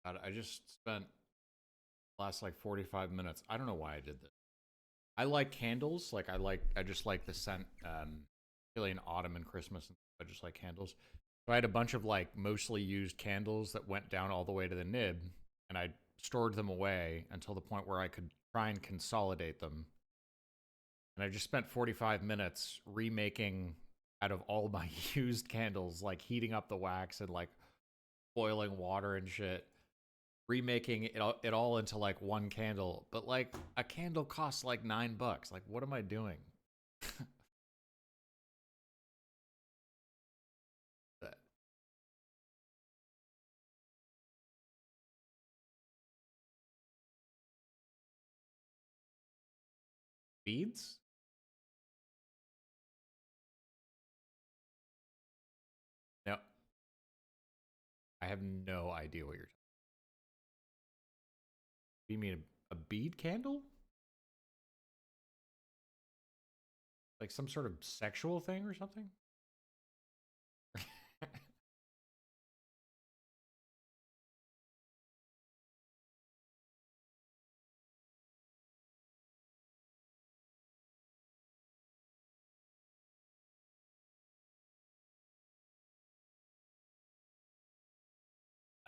God, I just spent the last like 45 minutes. I don't know why I did this. I like candles. I just like the scent, really in autumn and Christmas. I just like candles. So I had a bunch of like mostly used candles that went down all the way to the nib, and I stored them away until the point where I could try and consolidate them. And I just spent 45 minutes remaking out of all my used candles, like heating up the wax and like boiling water and shit, remaking it all into like one candle. But like a candle costs like $9. Like, what am I doing? That beads? No, I have no idea what you're talking. You mean a bead candle? Like some sort of sexual thing or something?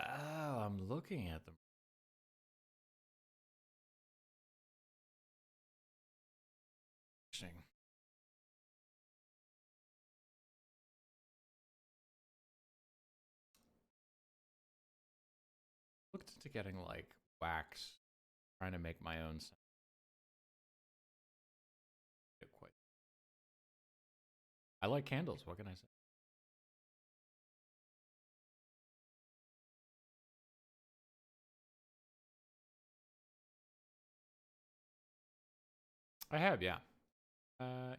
Oh, I'm looking at them. Interesting. Looked into getting like wax, trying to make my own. Quite. I like candles. What can I say? I have, yeah. Yeah.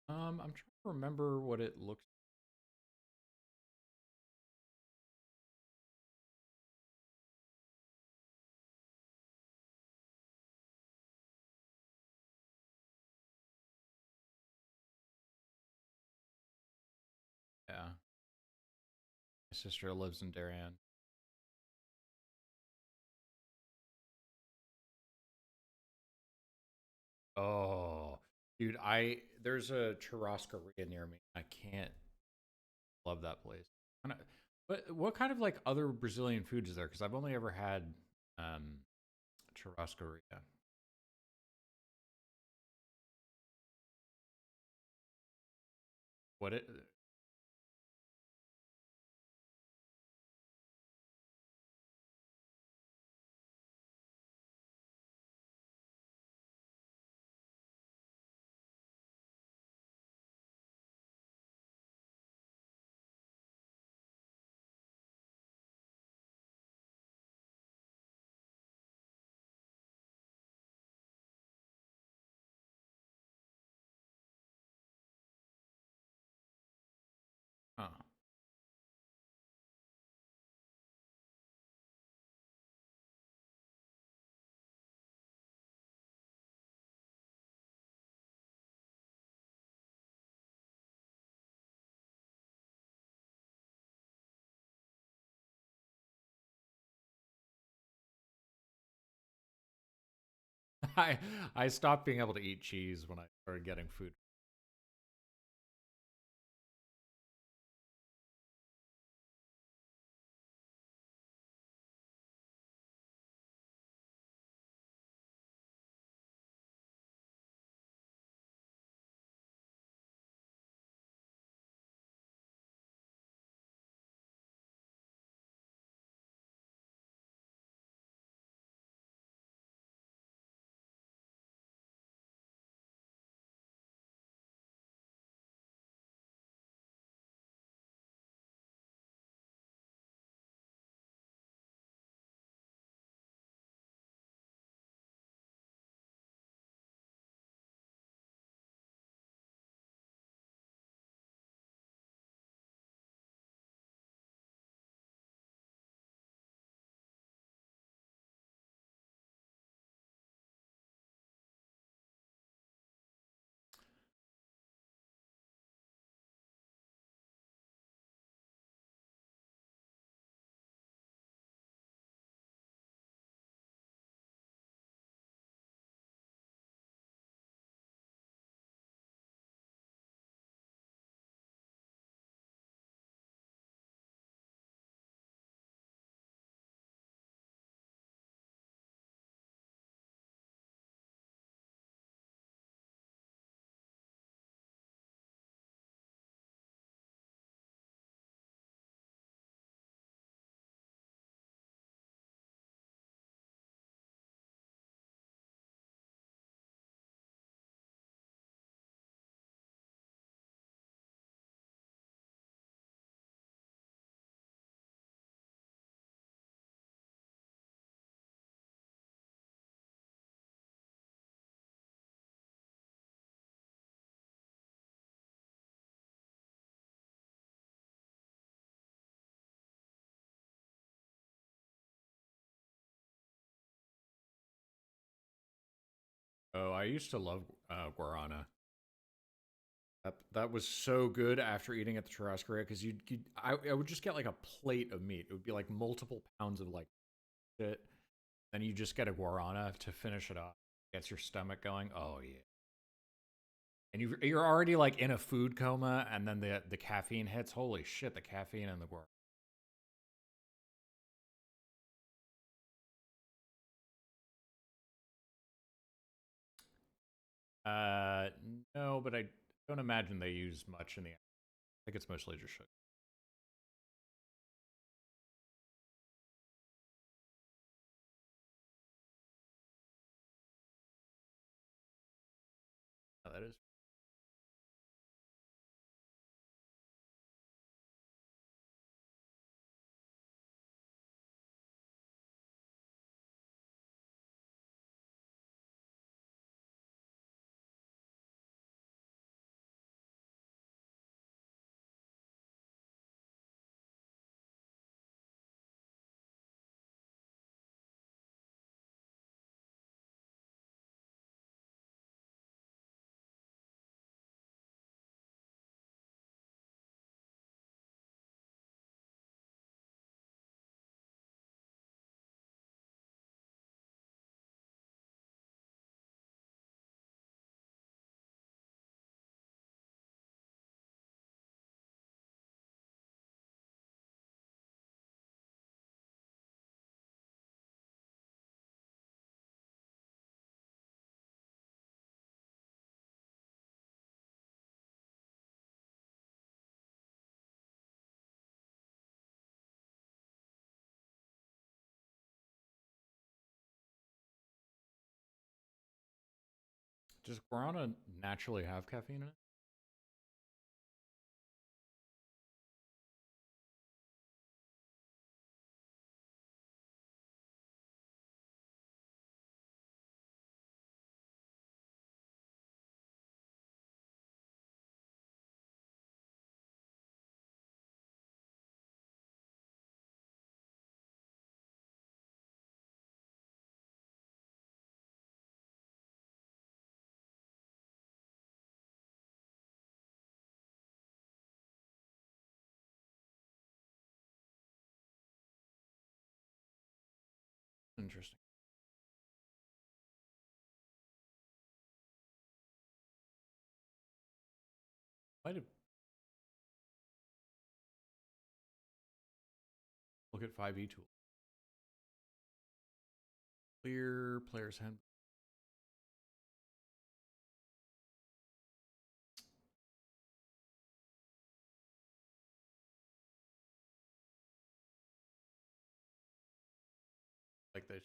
I'm trying to remember what it looks. Yeah, my sister lives in Darien. Oh, dude, I there's a churrascaria near me. I can't love that place. But what kind of like other Brazilian foods is there? Because I've only ever had um churrascaria. What it? Huh. I I stopped being able to eat cheese when I started getting food. Oh, I used to love guarana. That was so good after eating at the churrascaria because I would just get like a plate of meat. It would be like multiple pounds of like shit. Then you just get a guarana to finish it off. Gets your stomach going. Oh yeah. And you're already like in a food coma, and then the caffeine hits. Holy shit, the caffeine and the guarana. Uh, no, but I don't imagine they use much in the. I think it's mostly just sugar. Oh, that is. Does guarana naturally have caffeine in it? Interesting. Might have look at 5e tool. Clear player's hand. Like they.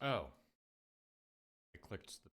Oh, I clicked the.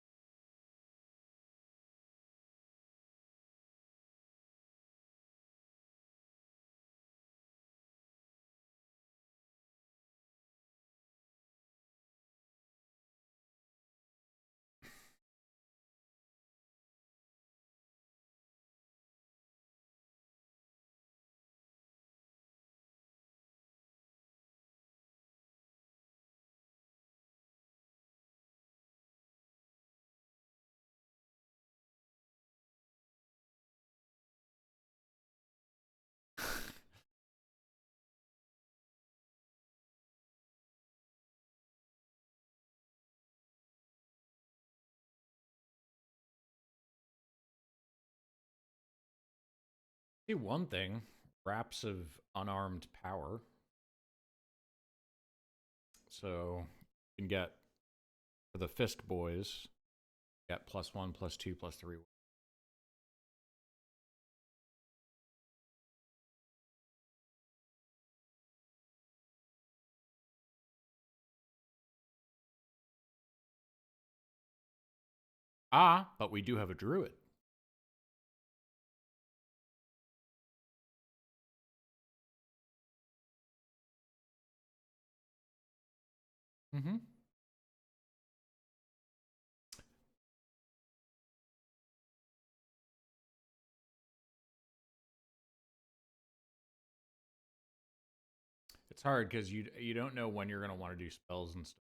See one thing: wraps of unarmed power. So you can get for the fist boys, get +1, +2, +3. Ah, but we do have a druid. Mm-hmm. It's hard because you don't know when you're gonna want to do spells and stuff.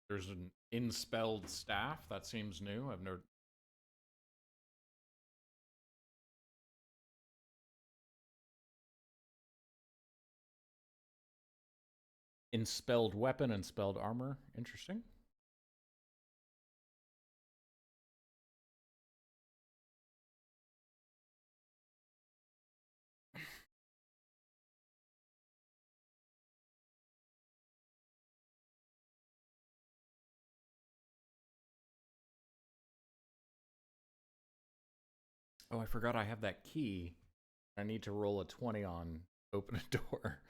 There's an inspelled staff that seems new. I've never. Inspelled weapon, inspelled armor. Interesting. Oh, I forgot I have that key. I need to roll a 20 on open a door.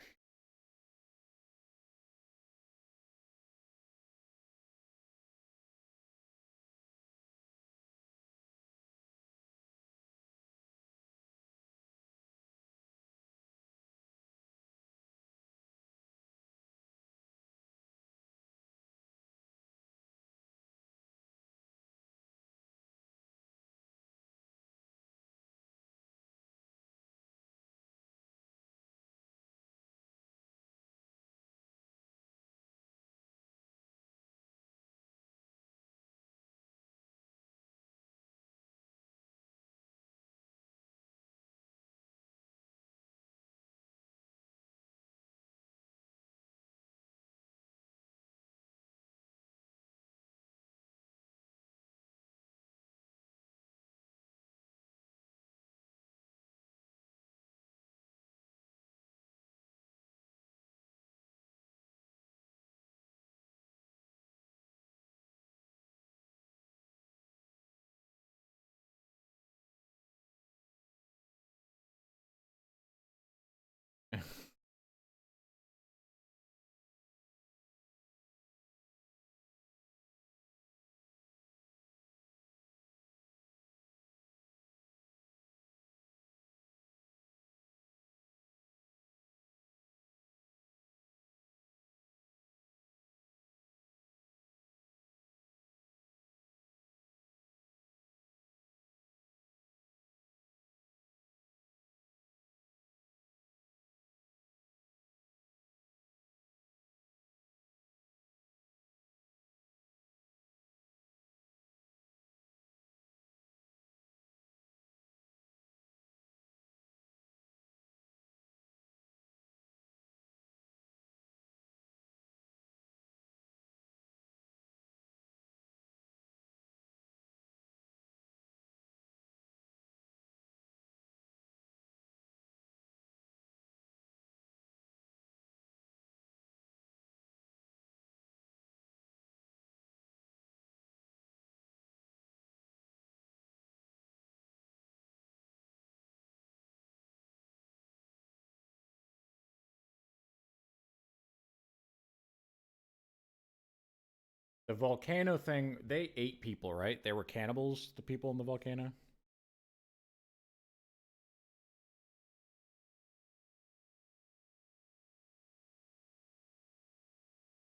The volcano thing, they ate people, right? They were cannibals, the people in the volcano?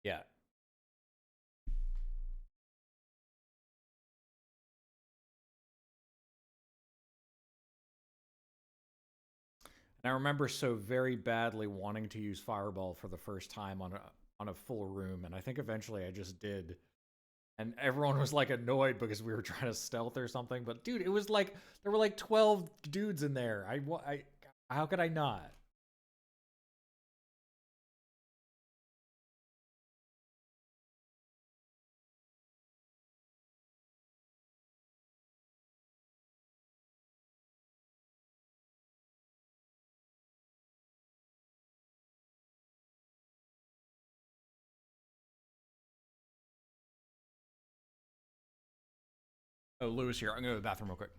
Yeah. And I remember so very badly wanting to use Fireball for the first time on a full room, and I think eventually I just did. And everyone was like annoyed because we were trying to stealth or something. But dude, it was like there were like 12 dudes in there. I how could I not? Oh, Lewis here. I'm gonna go to the bathroom real quick.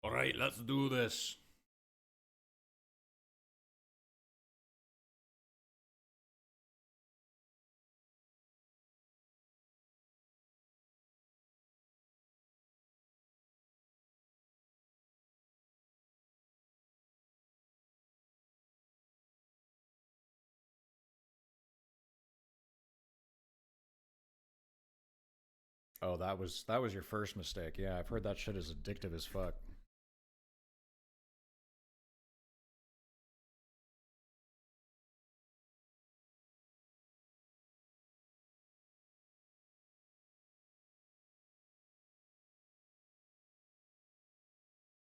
All right, let's do this. Oh, that was your first mistake. Yeah, I've heard that shit is addictive as fuck.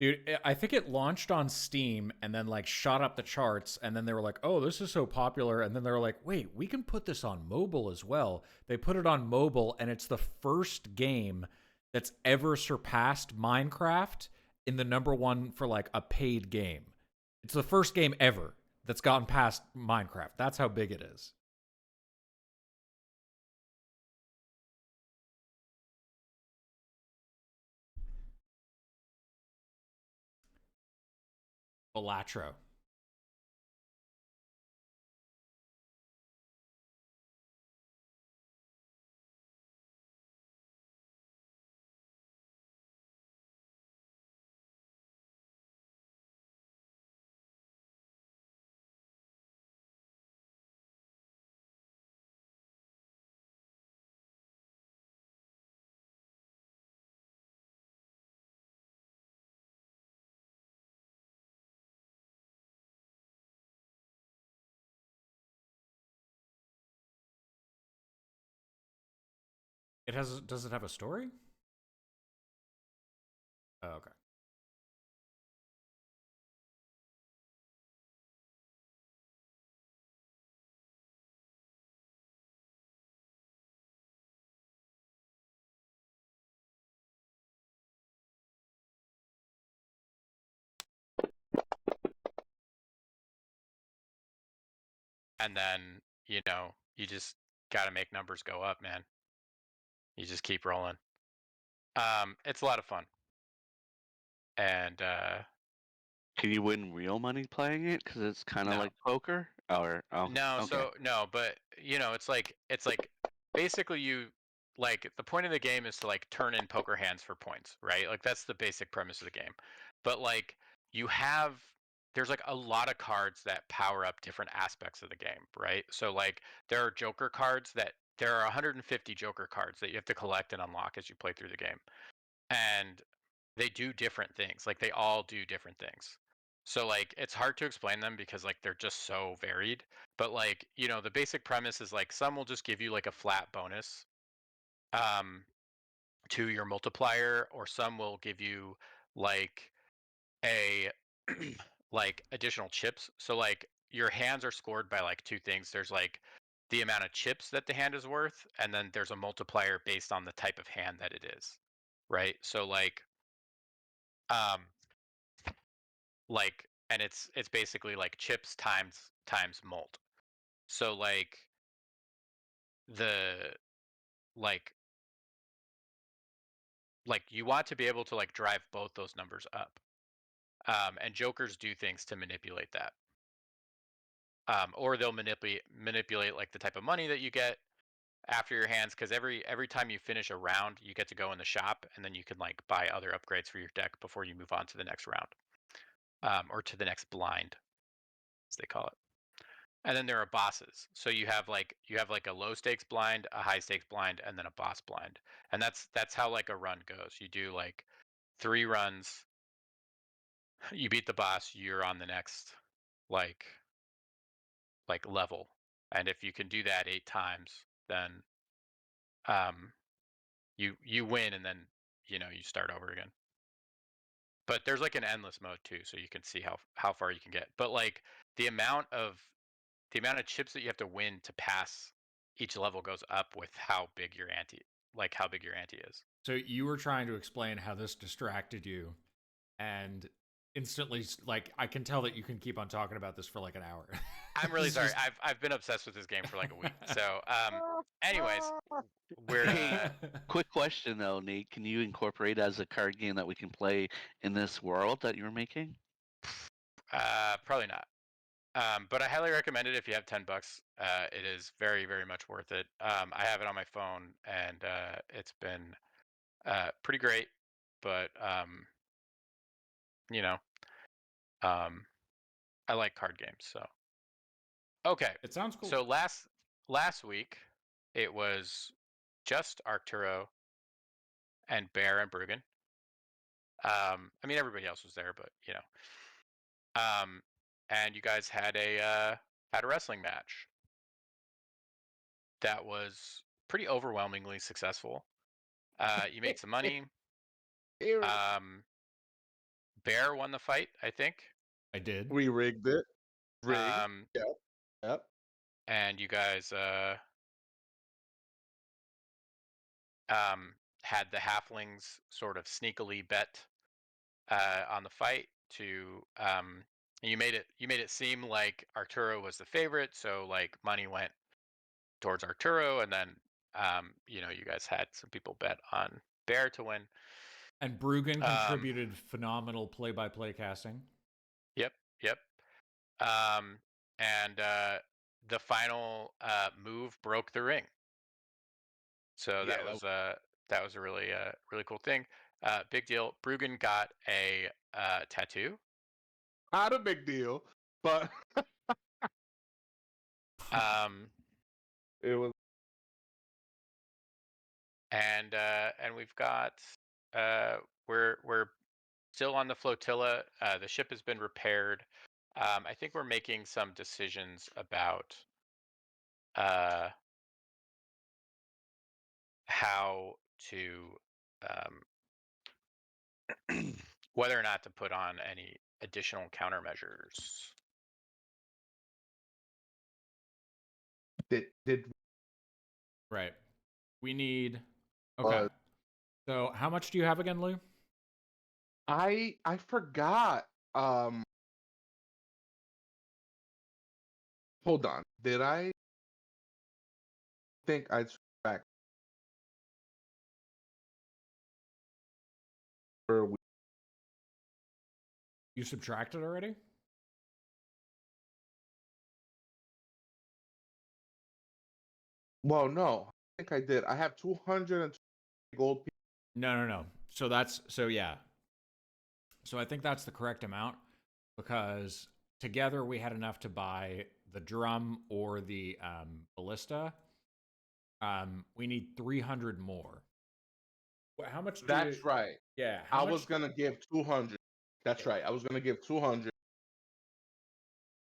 Dude, I think it launched on Steam and then like shot up the charts, and then they were like, "Oh, this is so popular." And then they were like, "Wait, we can put this on mobile as well." They put it on mobile, and it's the first game that's ever surpassed Minecraft in the number one for like a paid game. It's the first game ever that's gotten past Minecraft. That's how big it is. Balatro. It has. Does it have a story? Oh, okay. and then you just got to make numbers go up, man. You just keep rolling. It's a lot of fun, and Can you win real money playing it? Because it's kind of no, like poker. Or oh, no, okay. so no, but it's like basically you like the point of the game is to like turn in poker hands for points, right? Like that's the basic premise of the game. But like you have there's like a lot of cards that power up different aspects of the game, right? So like there are Joker cards that there are 150 Joker cards that you have to collect and unlock as you play through the game. And they do different things. Like they all do different things. So like it's hard to explain them because like they're just so varied. But like, the basic premise is like some will just give you like a flat bonus um to your multiplier, or some will give you like a like additional chips. So like your hands are scored by like two things. There's like the amount of chips that the hand is worth, and then there's a multiplier based on the type of hand that it is. Right? So um and it's basically like chips times mult. So the like like you want to be able to like drive both those numbers up. And jokers do things to manipulate that. Or they'll manipulate like the type of money that you get after your hands, because every time you finish a round you get to go in the shop, and then you can like buy other upgrades for your deck before you move on to the next round, or to the next blind, as they call it. And then there are bosses. So you have like a low stakes blind, a high stakes blind, and then a boss blind. And that's how like a run goes. You do like 3 runs, you beat the boss, you're on the next like level. And if you can do that 8 times, then um you win, and then you start over again. But there's like an endless mode too, so you can see how far you can get. But like the amount of the amount of chips that you have to win to pass each level goes up with how big your ante is. So you were trying to explain how this distracted you, and instantly, like, I can tell that you can keep on talking about this for like an hour. I'm really It's sorry. just. I've been obsessed with this game for like a week. So anyways, we're Hey, quick question though, Nate. Can you incorporate as a card game that we can play in this world that you're making? probably not. But I highly recommend it if you have $10. It is very, very much worth it. I have it on my phone, and it's been pretty great. But you know, um, I like card games. So okay. It sounds cool. So last week it was just Arcturo and Bear and Bruggen. I mean everybody else was there, but and you guys had a wrestling match that was pretty overwhelmingly successful. You made some money. Here Um, Bear won the fight, I think. I did. we rigged it. Rigged. Um, Yep. Yep. and you guys um, had the halflings sort of sneakily bet on the fight to you made it seem like Arturo was the favorite, so like money went towards Arturo, and then you guys had some people bet on Bear to win. And Bruggen Um, contributed phenomenal play-by-play casting. yep, yep. Um, and the final move broke the ring, so Yeah. that was a really cool thing. Big deal. Bruggen got a tattoo. Not a big deal, but Um, it was. and we've got uh, we're still on the flotilla. The ship has been repaired. I think we're making some decisions about uh, how to whether or not to put on any additional countermeasures. Did Right. We need. Okay. was So how much do you have again, Lou? I forgot. hold on. Did I think I'd back for You subtracted already? well, no. I think I did. I have 220 gold pieces. No. So yeah. So I think that's the correct amount because together we had enough to buy the drum or the ballista. We need 300 more. How much? That's right. Yeah. I was gonna give 200. That's right. I was gonna give 200.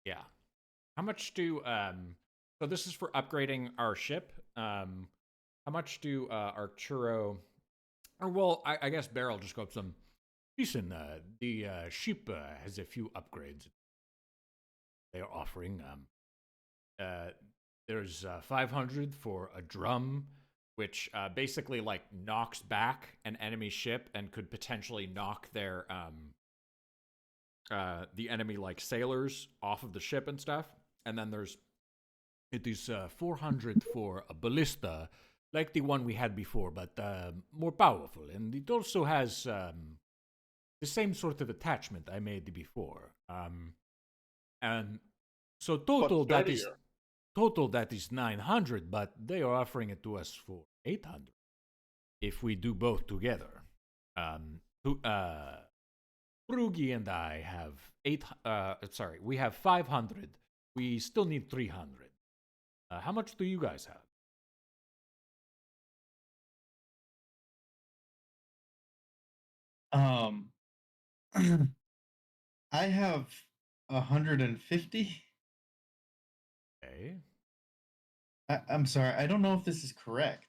Yeah. How much do so this is for upgrading our ship. How much do Arturo or well, I guess Beryl just go up some listen, the ship has a few upgrades they are offering. There's 500 for a drum, which basically like knocks back an enemy ship and could potentially knock their the enemy like sailors off of the ship and stuff. And then it is 400 for a ballista, like the one we had before, but more powerful. And it also has the same sort of attachment I made before. And so total that is 900, but they are offering it to us for 800 if we do both together. Brugi and I have we have 500. We still need 300. How much do you guys have? I have 150. Okay. I'm sorry, I don't know if this is correct.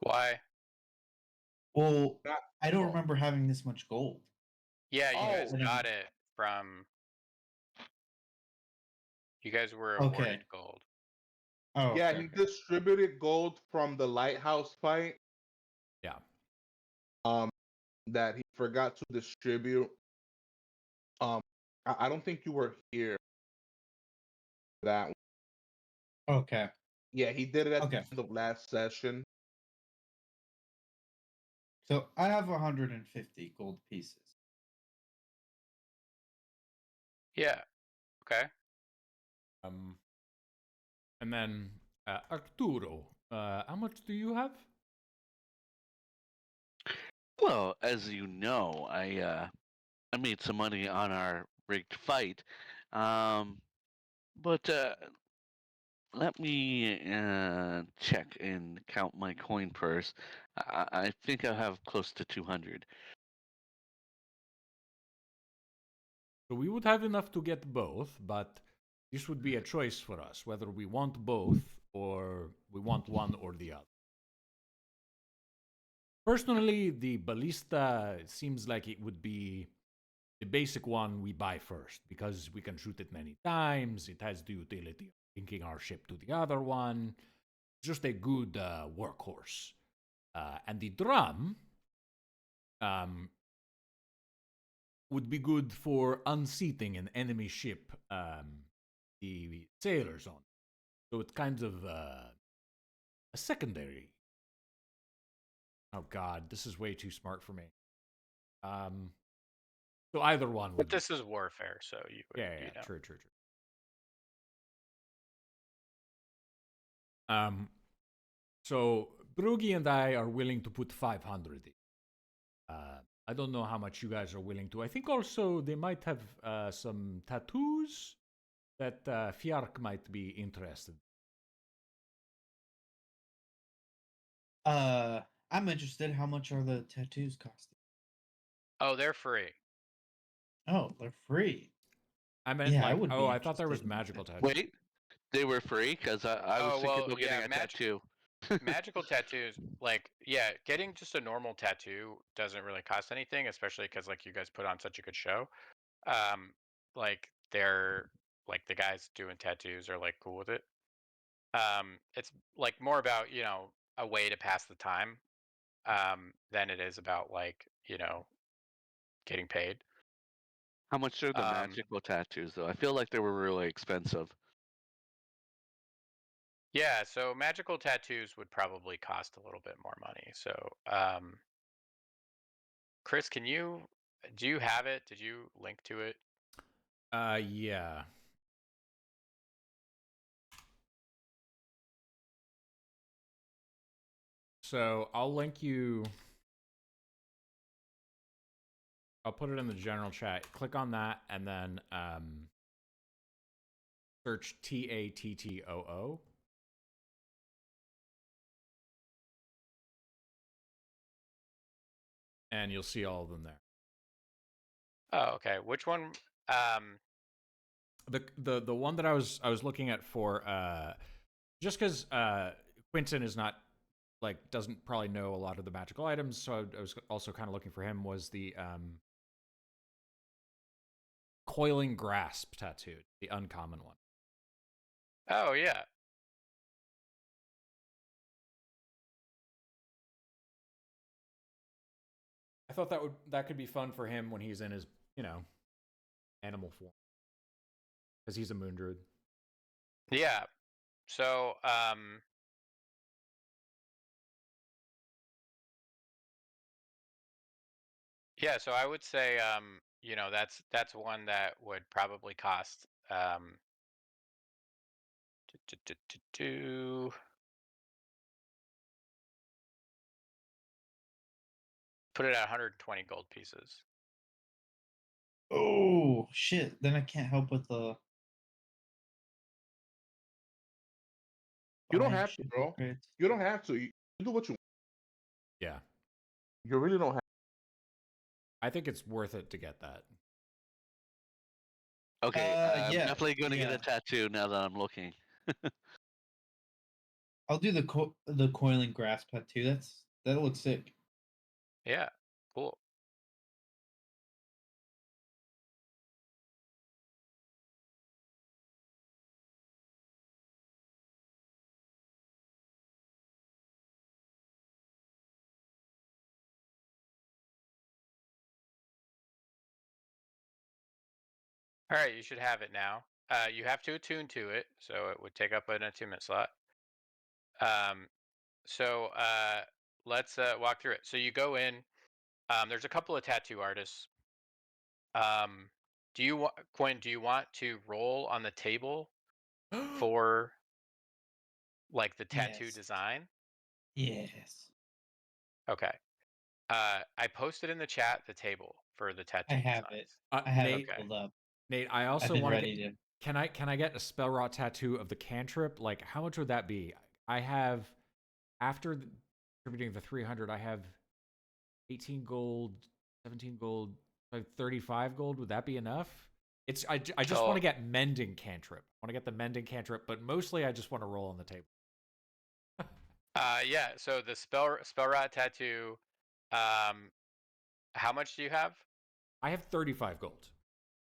Why? Well, Not- I don't oh. remember having this much gold. Yeah, you guys Oh. got it from. You guys were Okay. awarded gold. Oh, Yeah, okay, he okay. distributed gold from the lighthouse fight. Yeah. That he forgot to distribute. I don't think you were here. For that one. Okay. Yeah, he did it at Okay. the end of last session. So I have 150 gold pieces. Yeah. Okay. And then Arturo, how much do you have? Well, as you know, I made some money on our rigged fight, but let me check and count my coin purse. I think I have close to 200. So we would have enough to get both, but this would be a choice for us whether we want both or we want one or the other. Personally, the ballista seems like it would be the basic one we buy first because we can shoot it many times. It has the utility of linking our ship to the other one. Just a good workhorse. And the drum would be good for unseating an enemy ship, the sailors on. So it's kind of a secondary. Oh God, this is way too smart for me. So either one. But this is warfare, so you would. Yeah, you know. true. So Brugi and I are willing to put 500 in. I don't know how much you guys are willing to. I think also they might have some tattoos that Fjark might be interested. I'm interested. How much are the tattoos costing? Oh, they're free. Oh, they're free. I meant Yeah, I like, would be I thought there was interested in magical tattoos. Wait, they were free because I was Oh, thinking well, about getting yeah, a tattoo. Magical tattoos, like, yeah, getting just a normal tattoo doesn't really cost anything, especially because like you guys put on such a good show. Like they're like the guys doing tattoos are like cool with it. It's like more about a way to pass the time, than it is about like getting paid. How much are the magical tattoos though? I feel like they were really expensive. Yeah, so magical tattoos would probably cost a little bit more money. So, Chris, do you have it? Did you link to it? Yeah. So I'll link you. I'll put it in the general chat. Click on that and then search TATTOO. And you'll see all of them there. Oh, okay. Which one? The one that I was looking at for just because Quentin is not doesn't probably know a lot of the magical items, so I was also kind of looking for him was the coiling grasp tattoo, the uncommon one. Oh yeah. I thought that could be fun for him when he's in his animal form, because he's a moon druid. Yeah. So yeah, so I would say that's one that would probably cost put it at 120 gold pieces. Oh shit! Then I can't help with the. You don't buying have to, ship bro. upgrades. You don't have to. You do what you want. Yeah, You really don't have. I think it's worth it to get that. Okay, I'm yeah, definitely going to get yeah. a tattoo now that I'm looking. I'll do the coiling grasp tattoo. That looks sick. Yeah, cool. All right, you should have it now. You have to attune to it, so it would take up an attunement slot. So let's walk through it. So you go in. There's a couple of tattoo artists. Do you want Quinn? Do you want to roll on the table for like the tattoo Yes. design? Yes. Okay. I posted in the chat the table for the tattoo I have designs. it. I have Nate, it pulled up. Nate, I I've also been want to ready get. to. Can I get a spell rot tattoo of the cantrip? Like, how much would that be? I have, after contributing the 300, I have 18 gold, 17 gold, like 35 gold. Would that be enough? I just So- want to get mending cantrip. I want to get the mending cantrip, but mostly I just want to roll on the table. Yeah. So the spell rot tattoo. How much do you have? I have 35 gold.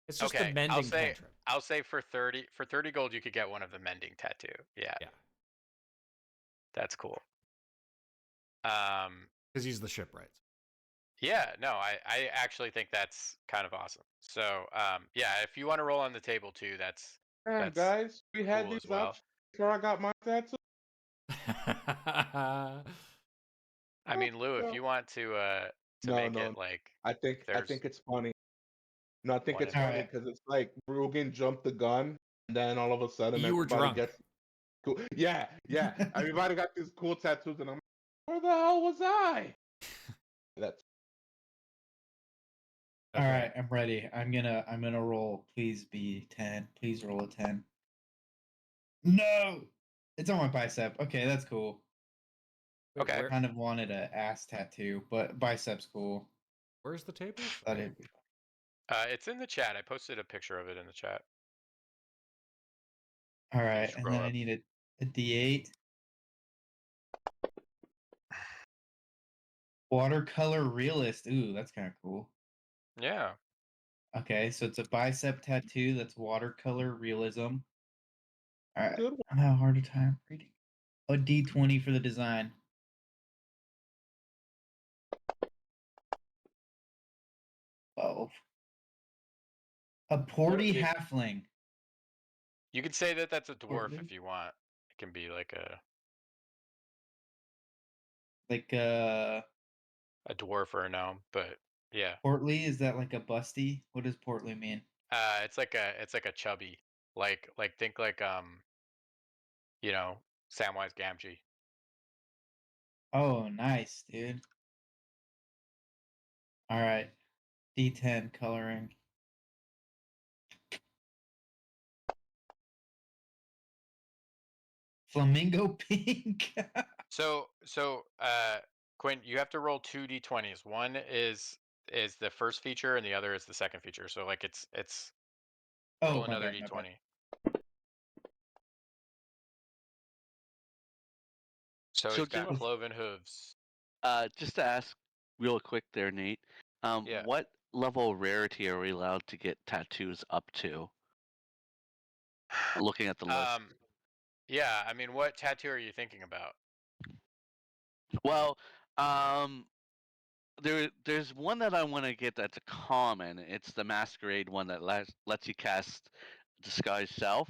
It's just Okay, the mending cantrip. I'll say for 30 gold you could get one of the mending tattoo. Yeah. Yeah. That's cool. Because he's the shipwright. Yeah, no, I actually think that's kind of awesome. So yeah, if you want to roll on the table too, that's Guys, we had cool these as well. options before I got my tattoo. I mean, Lou, if you want to No, make no, it like I think there's it's funny. No, I think one it's in funny Alright. because it's like Rugen jumped the gun, and then all of a sudden You were everybody drunk. gets cool. Yeah, yeah. Everybody got these cool tattoos, and I'm like, where the hell was I? That's All right, I'm ready. I'm gonna roll. Please be 10. Please roll a 10. No, it's on my bicep. Okay, that's cool. Wait, Okay. I kind of wanted a ass tattoo, but bicep's cool. Where's the table? Thought it'd be it's in the chat. I posted a picture of it in the chat. all right, and scroll then I up. need a D8. Watercolor realist. Ooh, that's kind of cool. Yeah. Okay, so it's a bicep tattoo that's watercolor realism. All right, good. I'm having a harder time reading. A D20 for the design. 12. A porty it- halfling. You could say that that's a dwarf Portly? if you want. It can be like Like a dwarf or a gnome, but yeah. portly, is that like a busty? What does portly mean? It's like a chubby, like think like you know, Samwise Gamgee. Oh, nice, dude. All right. D10 coloring. Flamingo pink. So Quinn, you have to roll 2d20s. One is the first feature and the other is the second feature. So like it's roll Oh, my another bad, my d20. bad. So So he's got just- cloven hooves. Just to ask real quick there, Nate. Yeah. What level of rarity are we allowed to get tattoos up to? Looking at the list. Yeah, I mean, what tattoo are you thinking about? Well, there's one that I want to get that's a common. It's the masquerade one that lets you cast disguise self.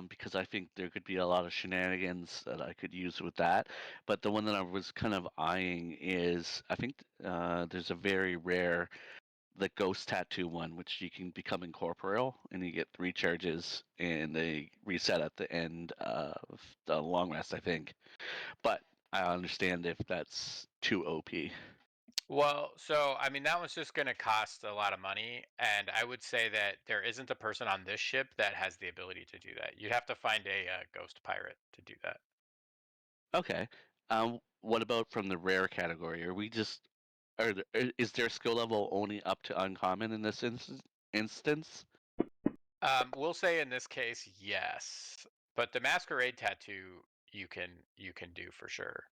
Because I think there could be a lot of shenanigans that I could use with that. But the one that I was kind of eyeing is I think there's a very rare the ghost tattoo one, which you can become incorporeal and you get 3 charges and they reset at the end of the long rest, I think. But I understand if that's too OP. Well, so I mean, that one's just going to cost a lot of money, and I would say that there isn't a person on this ship that has the ability to do that. You'd have to find a ghost pirate to do that. Okay. What about from the rare category? Are we just is their skill level only up to uncommon in this instance? We'll say in this case, yes, but the masquerade tattoo you can do for sure.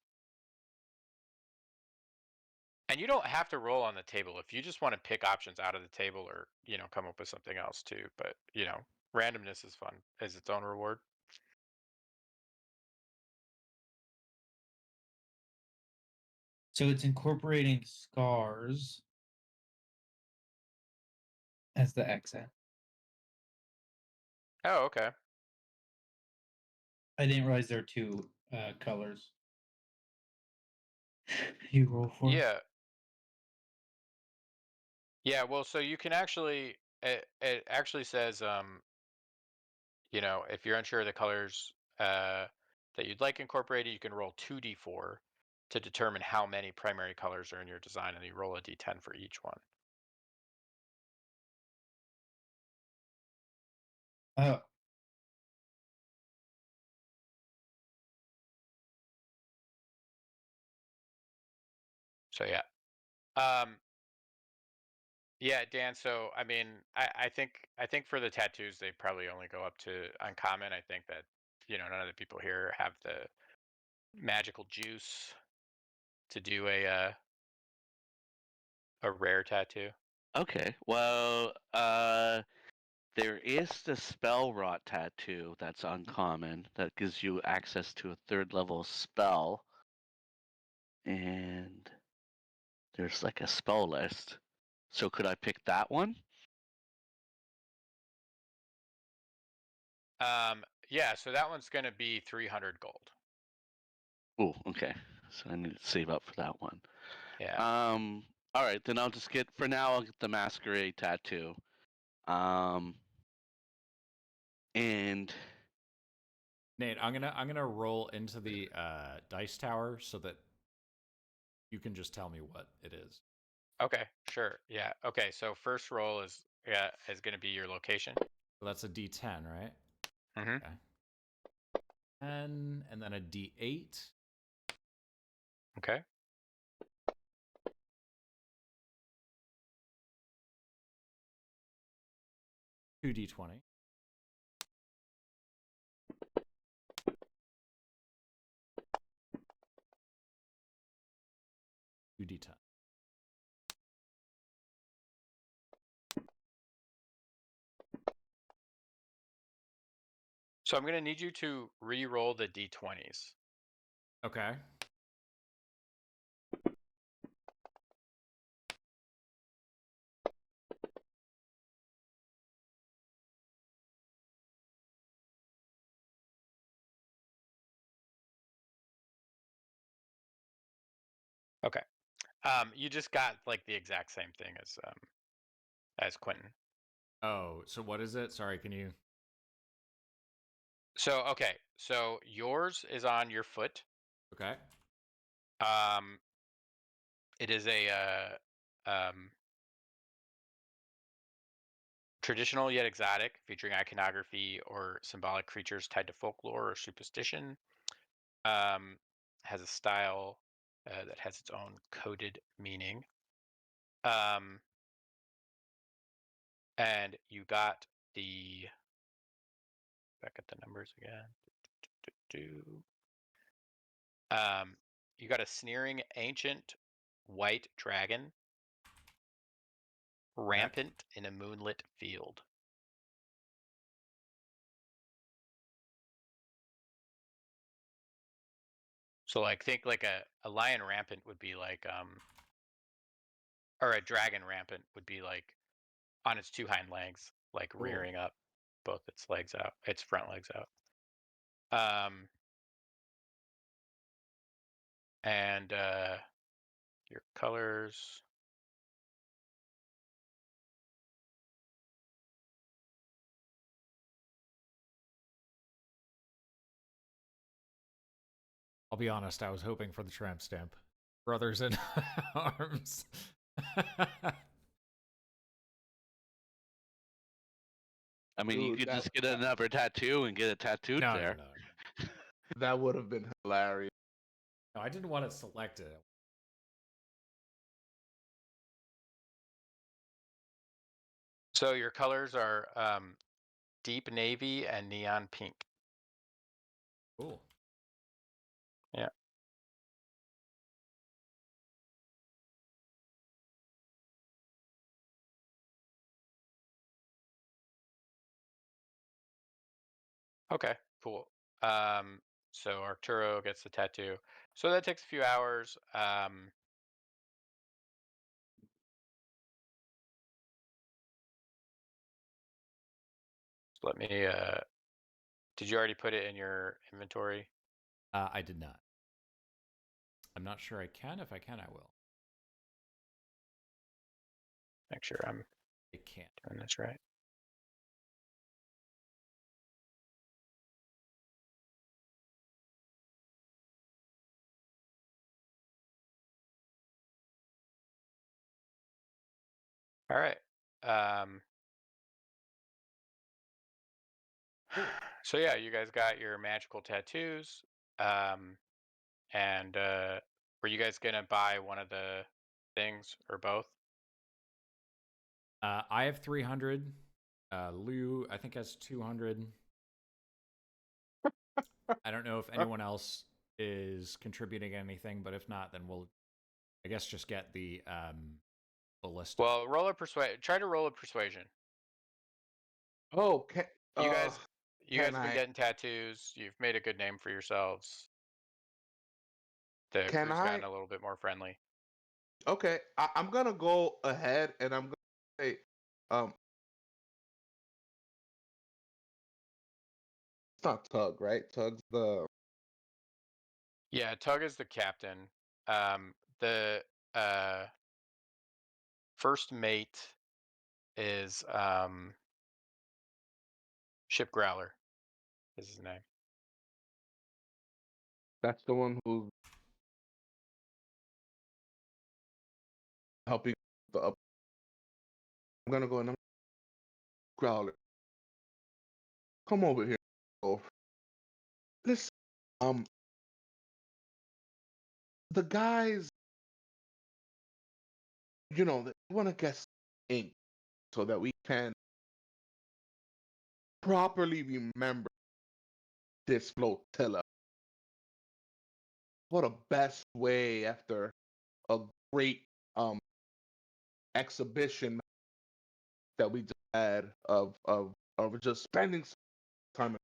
And you don't have to roll on the table if you just want to pick options out of the table or, come up with something else too. But, randomness is fun as its own reward. So it's incorporating scars as the accent. Oh, okay. I didn't realize there are 2 colors. You roll for it. Yeah. Yeah, well, so you can actually, it actually says, if you're unsure of the colors that you'd like incorporated, you can roll 2d4 to determine how many primary colors are in your design, and you roll a d10 for each one. Oh, So yeah. Yeah, Dan. So I mean, I think for the tattoos, they probably only go up to uncommon. I think that none of the people here have the magical juice to do a rare tattoo. Okay. Well, there is the spell rot tattoo that's uncommon that gives you access to a 3rd level spell. And there's like a spell list. So could I pick that one? Yeah. So that one's gonna be 300 gold. Oh, okay. So I need to save up for that one. Yeah. All right, then I'll just get for now. I'll get the masquerade tattoo. And Nate, I'm gonna roll into the dice tower so that you can just tell me what it is. Okay. Sure. Yeah. Okay. So first roll is gonna be your location. So that's a D10, right? Mm-hmm. Okay. 10, and then a D8. Okay. 2D20. Two D10. So I'm gonna need you to re-roll the d20s. Okay. Okay. You just got like the exact same thing as Quentin. Oh, so what is it? Sorry, can you? So okay, so yours is on your foot. Okay. Um, it is a traditional yet exotic, featuring iconography or symbolic creatures tied to folklore or superstition. Has a style that has its own coded meaning. And you got the back at the numbers again. You got a sneering ancient white dragon rampant in a moonlit field. So like think like a lion rampant would be like or a dragon rampant would be like on its two hind legs, like Cool. rearing up both its legs out, its front legs out. And your colors. I'll be honest, I was hoping for the tramp stamp. Brothers in arms. I mean, you Dude, could just get another tattoo and get it tattooed no, there. no. that would have been hilarious. No, I didn't want it selected. So your colors are deep navy and neon pink. Cool. Yeah. Okay, cool. So Arturo gets the tattoo. So that takes a few hours. Let me did you already put it in your inventory? I did not. I'm not sure I can. If I can, I will. Make sure I'm I can't. doing this right. All right. So yeah, you guys got your magical tattoos. And were you guys gonna buy one of the things or both? I have 300. Lou, I think, has 200. I don't know if anyone else is contributing anything, but if not, then we'll, I guess, just get the ballista. Well, roll a persuasion. Try to roll a persuasion. Oh, can You guys, you can guys been I- getting tattoos. You've made a good name for yourselves. The Can crew's I? gotten a little bit more friendly. Okay, I'm gonna go ahead and I'm gonna say, um, it's not Tug, right? Tug's the Yeah, Tug is the captain. The first mate is Ship Growler. Is his name. that's the one who's helping the up. I'm gonna go and Growler. Come over here. Oh, listen, the guys, they want to get ink so that we can properly remember this flotilla. What a best way after a great exhibition that we just had of just spending some time.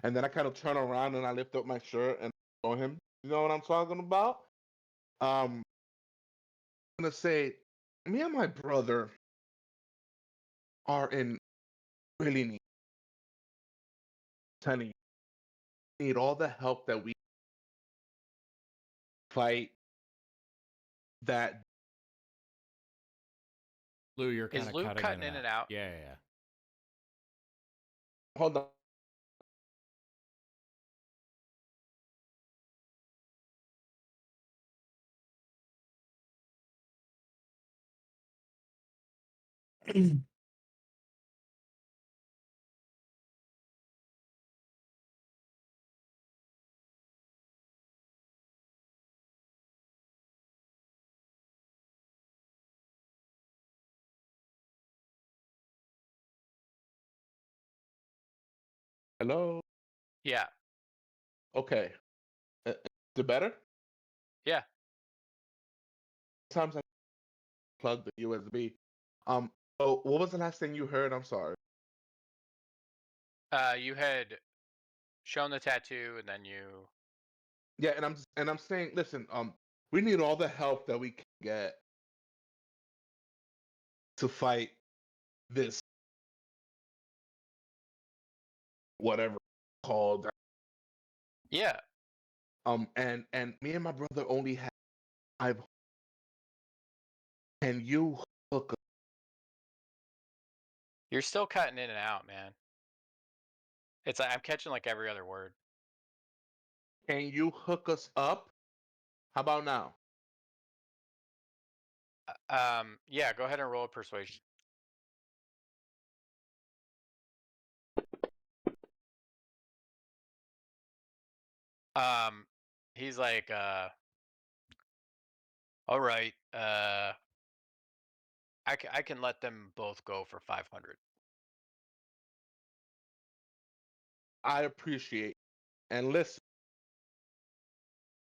And then I kind of turn around and I lift up my shirt and show him. You know what I'm talking about? I'm gonna say, me and my brother are in really need. Telling you, need all the help that we fight that. Lou, you're kind Is of Luke cutting cutting in and out? Yeah, yeah, yeah. Hold on. Hello. Yeah. Okay. Is it better? Yeah. Sometimes I plug the USB. Oh, what was the last thing you heard? I'm sorry. You had shown the tattoo, and then you. Yeah, and I'm saying, listen, we need all the help that we can get to fight this whatever it's called. Yeah. And me and my brother only have 5. Can you hook? You're still cutting in and out, man. It's like I'm catching like every other word. Can you hook us up? How about now? Yeah. Go ahead and roll a persuasion. He's like, all right. I can let them both go for 500. I appreciate. And listen,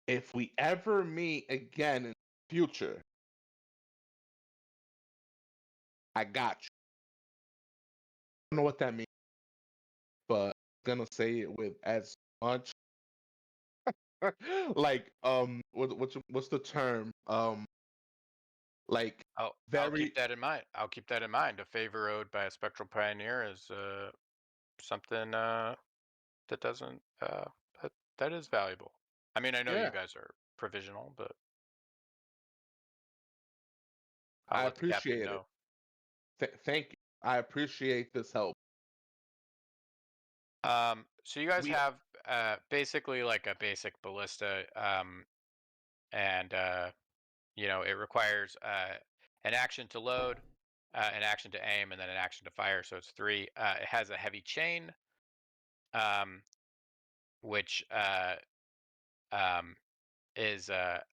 if we ever meet again in the future, I got you. I don't know what that means, but I'm gonna say it with as much like what's the term? Like I'll very keep that in mind. I'll keep that in mind. A favor owed by a spectral pioneer is something that doesn't that is valuable. I mean, I know you yeah. guys are provisional, but I I'll let the captain appreciate it. know. Thank you. I appreciate this help. So you guys We have basically like a basic ballista, and it requires an action to load, an action to aim, and then an action to fire. So it's 3. It has a heavy chain, um, which um, is up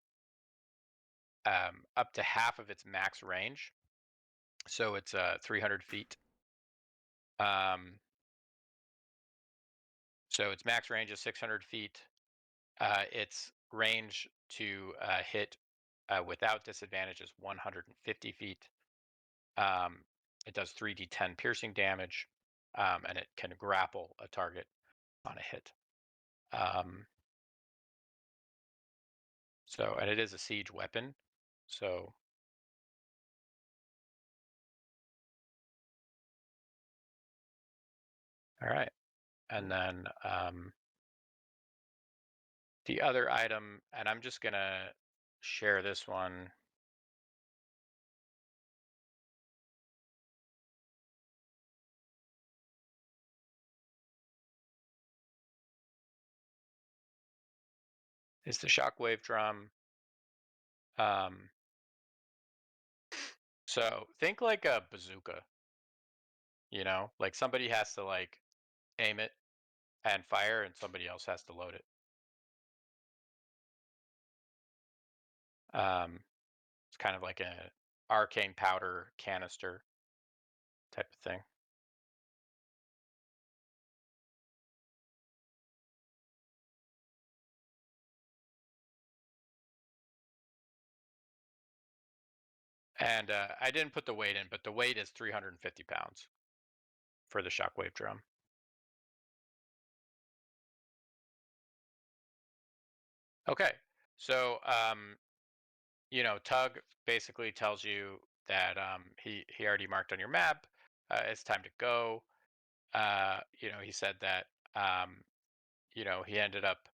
to half of its max range. So it's 300 feet. So its max range is 600 feet. Its range to hit without disadvantage is 150 feet. It does 3d10 piercing damage, and it can grapple a target on a hit. And it is a siege weapon. So all right, and then the other item, and I'm just gonna share this one. Is the shockwave drum. So think like a bazooka, like somebody has to like aim it and fire, and somebody else has to load it. It's kind of like an arcane powder canister type of thing. And I didn't put the weight in, but the weight is 350 pounds for the shockwave drum. Okay, so Tug basically tells you that he already marked on your map. It's time to go. He said that he ended up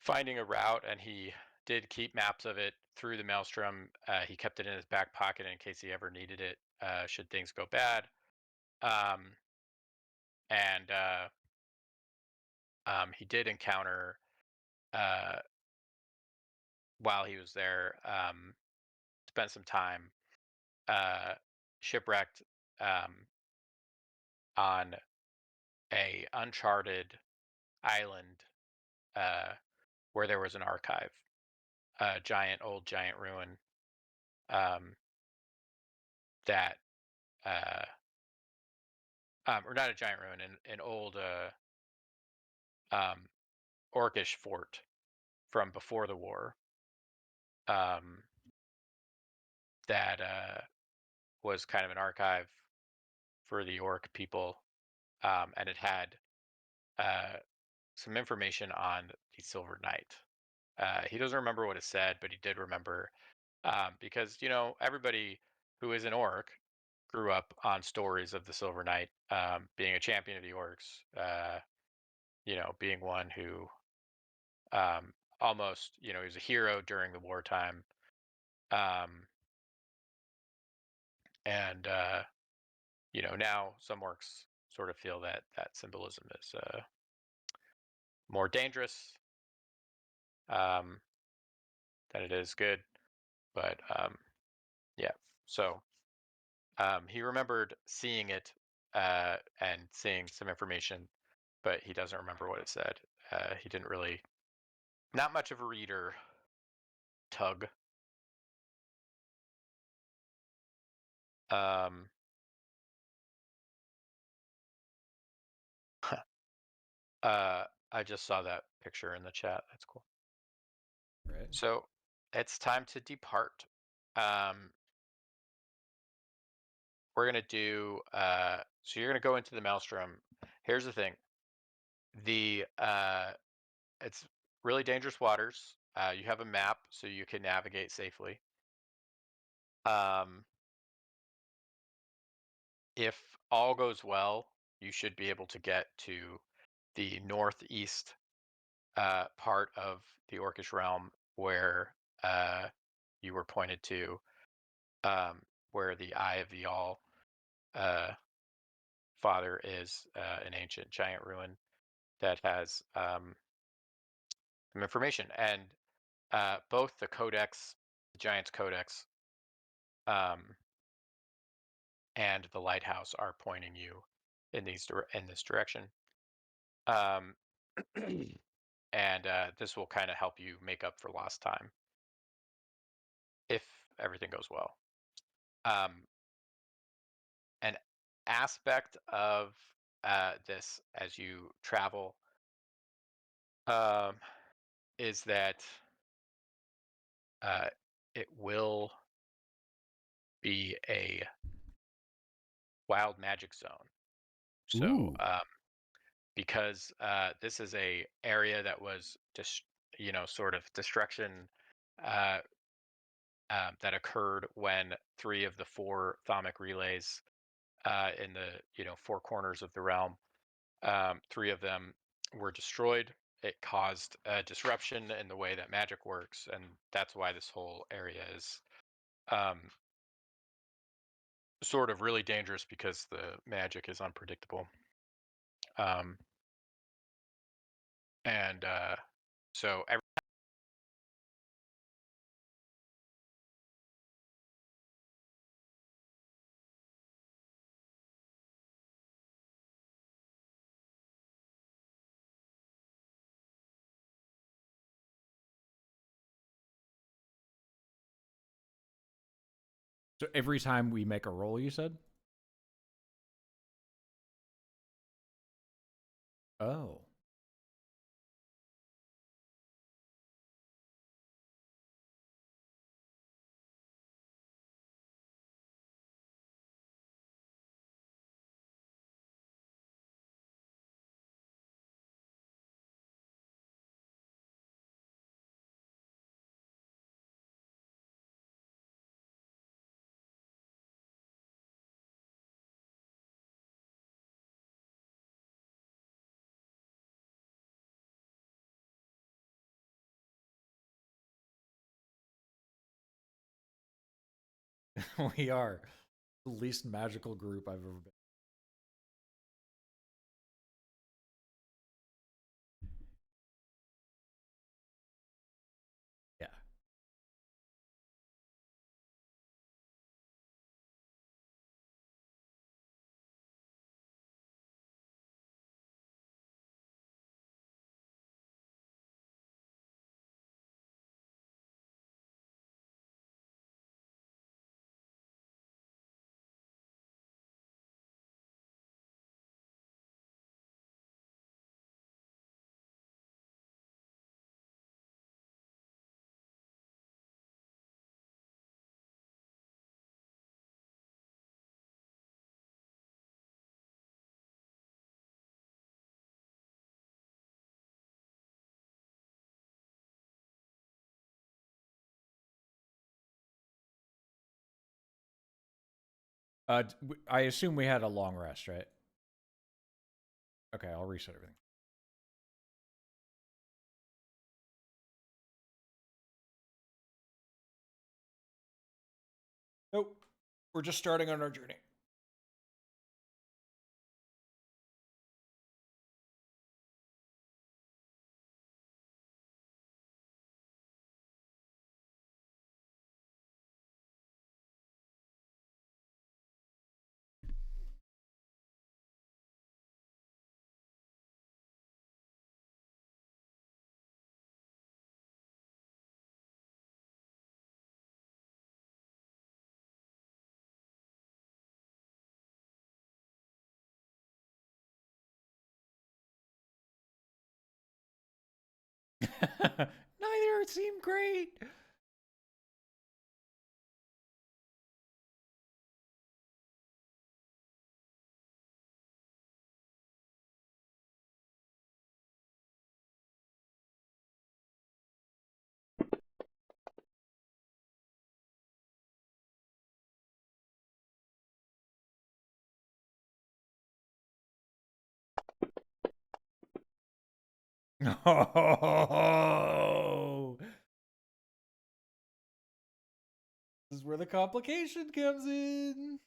finding a route, and he did keep maps of it through the Maelstrom. He kept it in his back pocket in case he ever needed it, should things go bad. And he did encounter, while he was there, spent some time shipwrecked on a uncharted island where there was an archive, a giant ruin that or not a giant ruin, an old orcish fort from before the war, that was kind of an archive for the orc people, and it had some information on the Silver Knight. He doesn't remember what it said, but he did remember, because everybody who is an orc grew up on stories of the Silver Knight, being a champion of the orcs, being one who almost, he was a hero during the wartime, and now some orcs sort of feel that that symbolism is more dangerous than it is good, but yeah. So he remembered seeing it and seeing some information, but he doesn't remember what it said. He didn't really, not much of a reader, Tug. I just saw that picture in the chat. That's cool. Right. So it's time to depart. We're gonna do. So you're gonna go into the Maelstrom. Here's the thing. It's really dangerous waters. You have a map, so you can navigate safely. If all goes well, you should be able to get to the northeast part of the Orcish realm where you were pointed to, where the Eye of the All Father is, an ancient giant ruin that has some information. And both the Codex, the Giant's Codex, and the lighthouse are pointing you in this direction. And this will kind of help you make up for lost time if everything goes well. An aspect of this as you travel is that it will be a wild magic zone. So Ooh. because this is a area that was just sort of destruction that occurred when 3 of the 4 Thaumic relays in the 4 corners of the realm, 3 of them were destroyed. It caused a disruption in the way that magic works, and that's why this whole area is sort of really dangerous, because the magic is unpredictable. And so So every time we make a roll, you said? Oh. We are the least magical group I've ever been. Yeah. I assume we had a long rest, right? Okay, I'll reset everything. Nope. We're just starting on our journey. Neither seem great. Oh, this is where the complication comes in.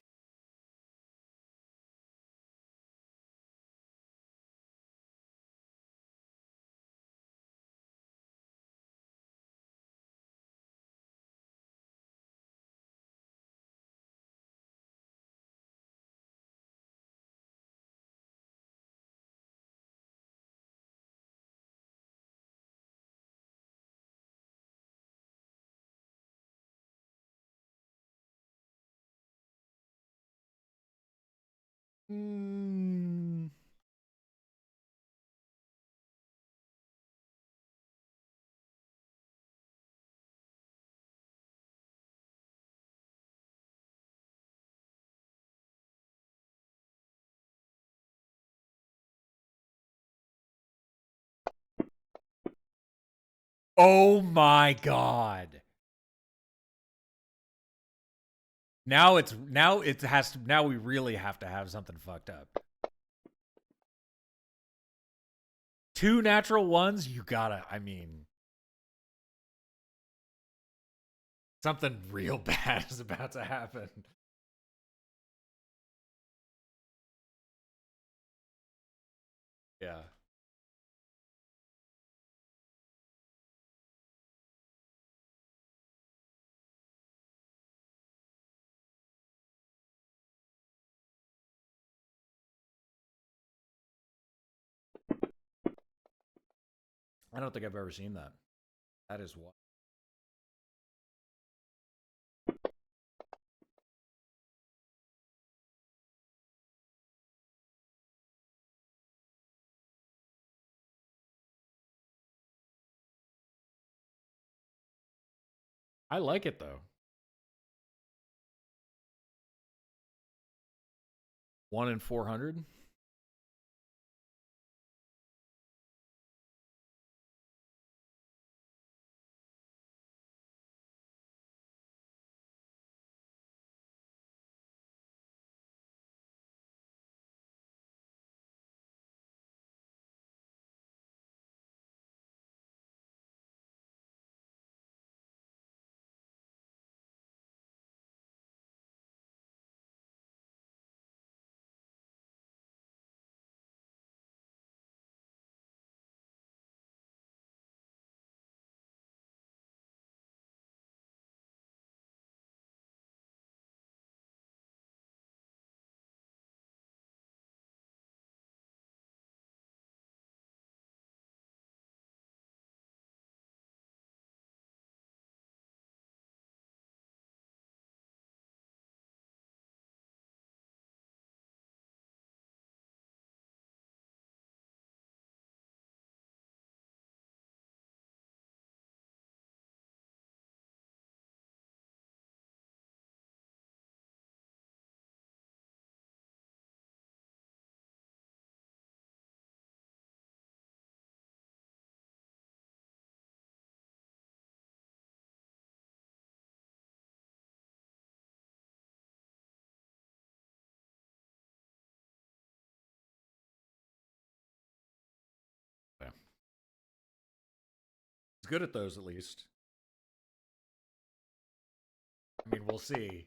Hmm. Oh my god. Now we really have to have something fucked up. 2 natural ones, you gotta, I mean, something real bad is about to happen. Yeah. I don't think I've ever seen that. That is what. I like it though. 1 in 400. good at those, at least. I mean, we'll see.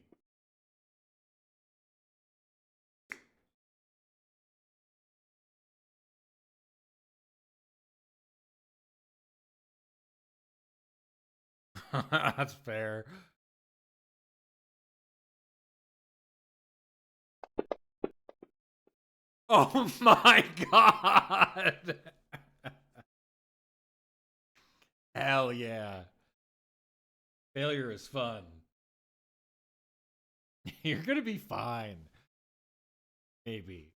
That's fair. Oh my god! Hell yeah. Failure is fun. You're gonna be fine. Maybe.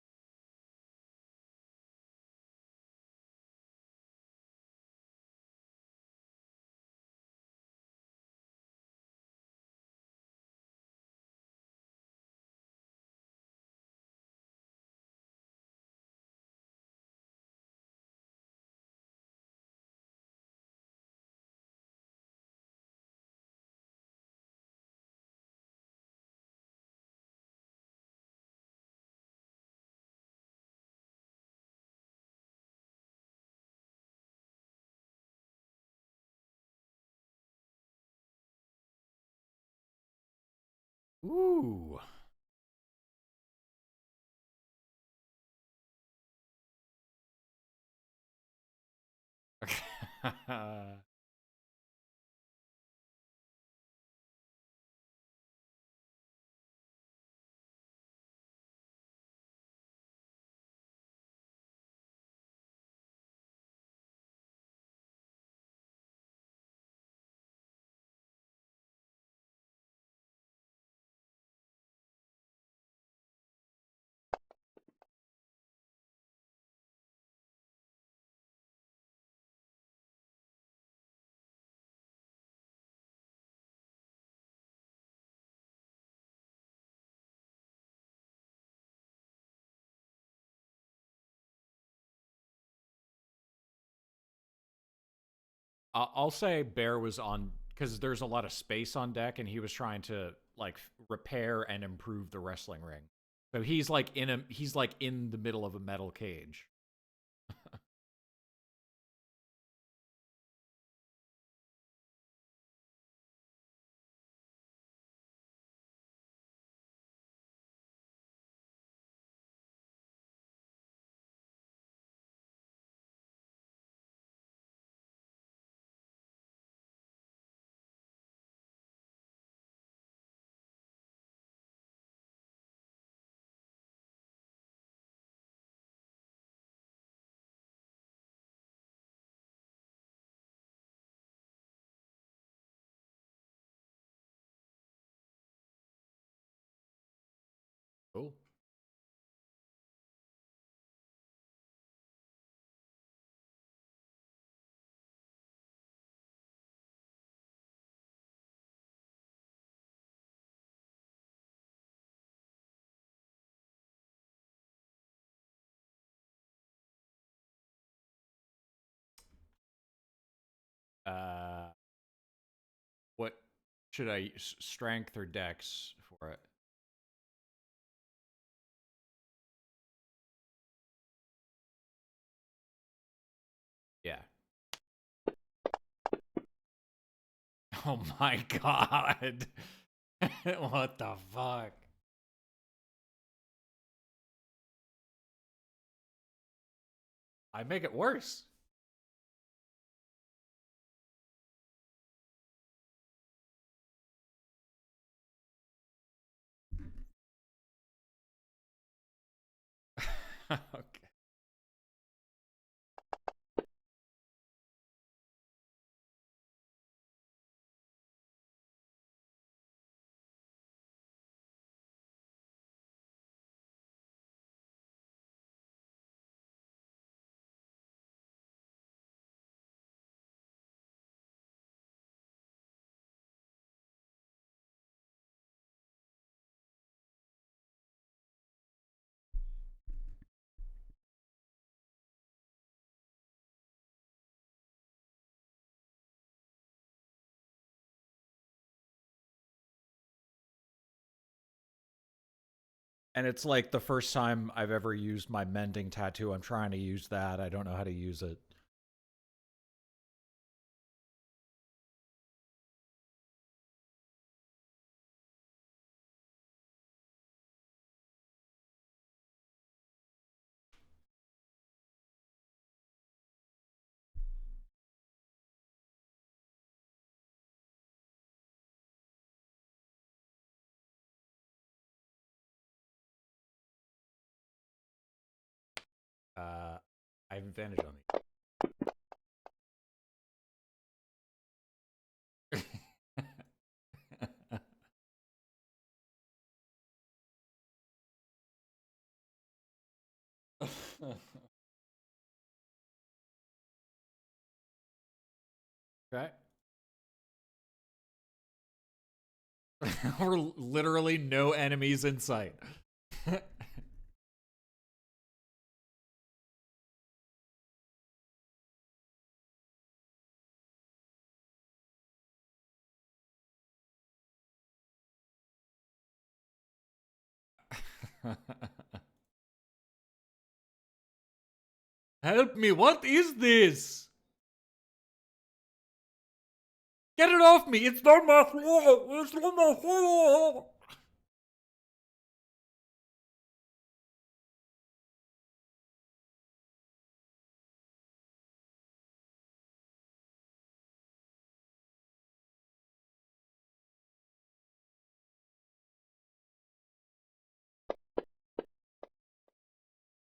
Ooh. I'll say Bear was on because there's a lot of space on deck, and he was trying to like repair and improve the wrestling ring. So he's like in the middle of a metal cage. Cool. Uh, what should I use? Strength or Dex for it? Yeah. Oh my god. What the fuck? I make it worse. Okay. And it's like the first time I've ever used my mending tattoo. I'm trying to use that. I don't know how to use it. I have advantage on these. Okay. We're literally no enemies in sight. Help me, what is this? Get it off me! It's not my fault! It's not my fault!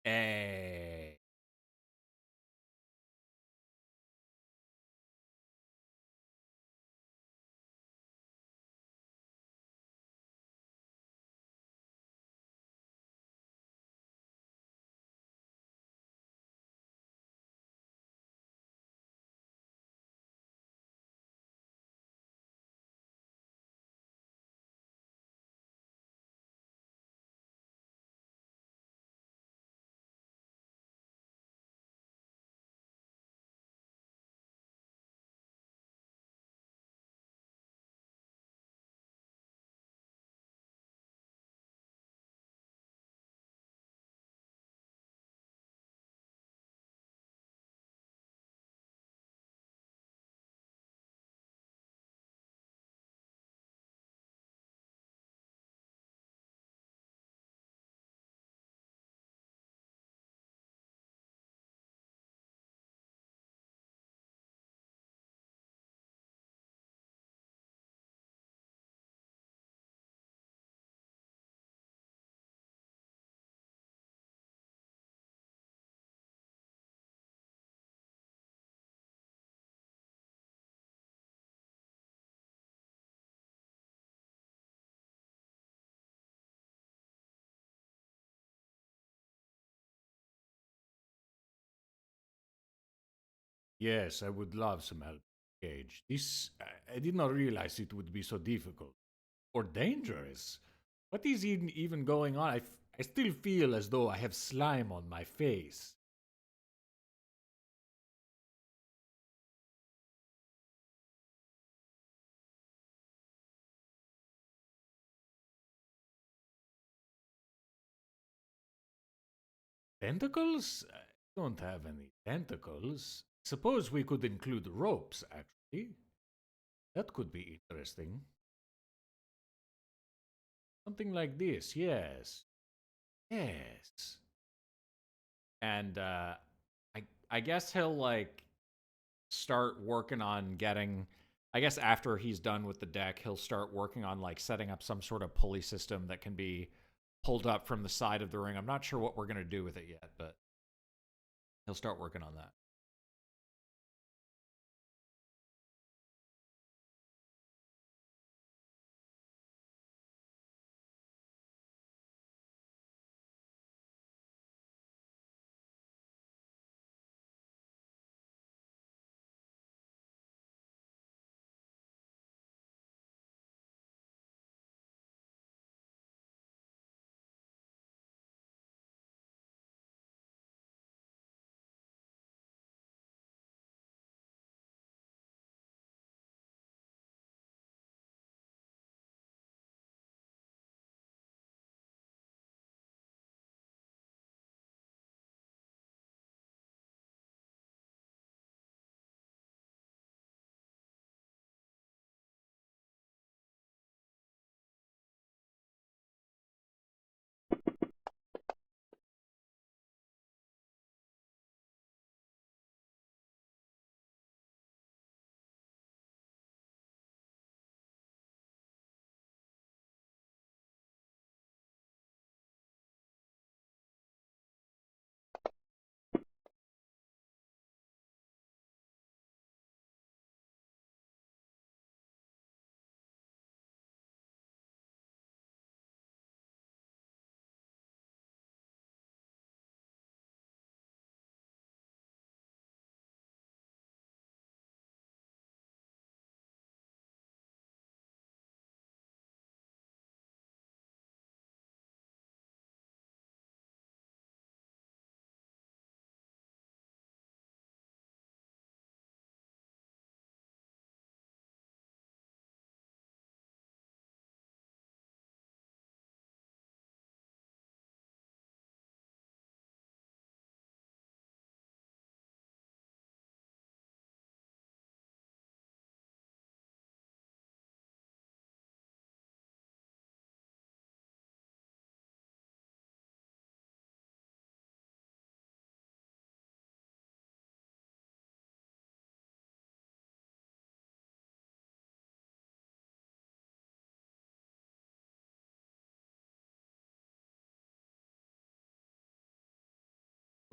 Hey. Yes, I would love some help, Gage. I did not realize it would be so difficult or dangerous. What is even going on? I still feel as though I have slime on my face. Tentacles? I don't have any tentacles. Suppose we could include ropes, actually. That could be interesting. Something like this, yes. Yes. And I guess he'll like start working on getting I guess after he's done with the deck, he'll start working on like setting up some sort of pulley system that can be pulled up from the side of the ring. I'm not sure what we're going to do with it yet, but he'll start working on that.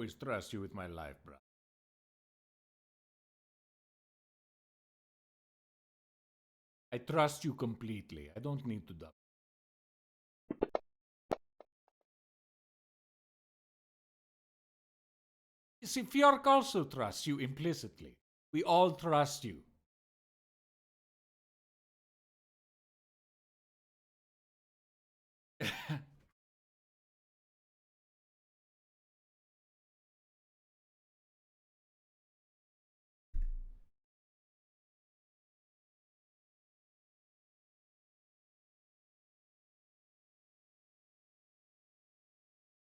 always trust you with my life, bro. I trust you completely. I don't need to double. You see, Fjork also trusts you implicitly. We all trust you.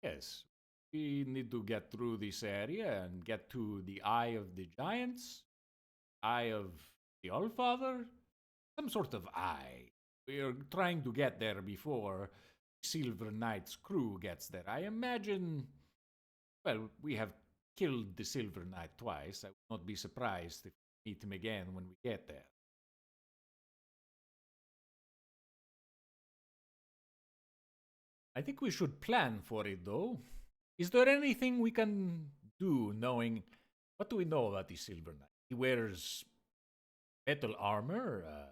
Yes, we need to get through this area and get to the Eye of the Giants, Eye of the Allfather, some sort of eye. We are trying to get there before Silver Knight's crew gets there. I imagine, well, we have killed the Silver Knight twice. I would not be surprised if we meet him again when we get there. I think we should plan for it, though. Is there anything we can do knowing... What do we know about the Silver Knight? He wears metal armor. I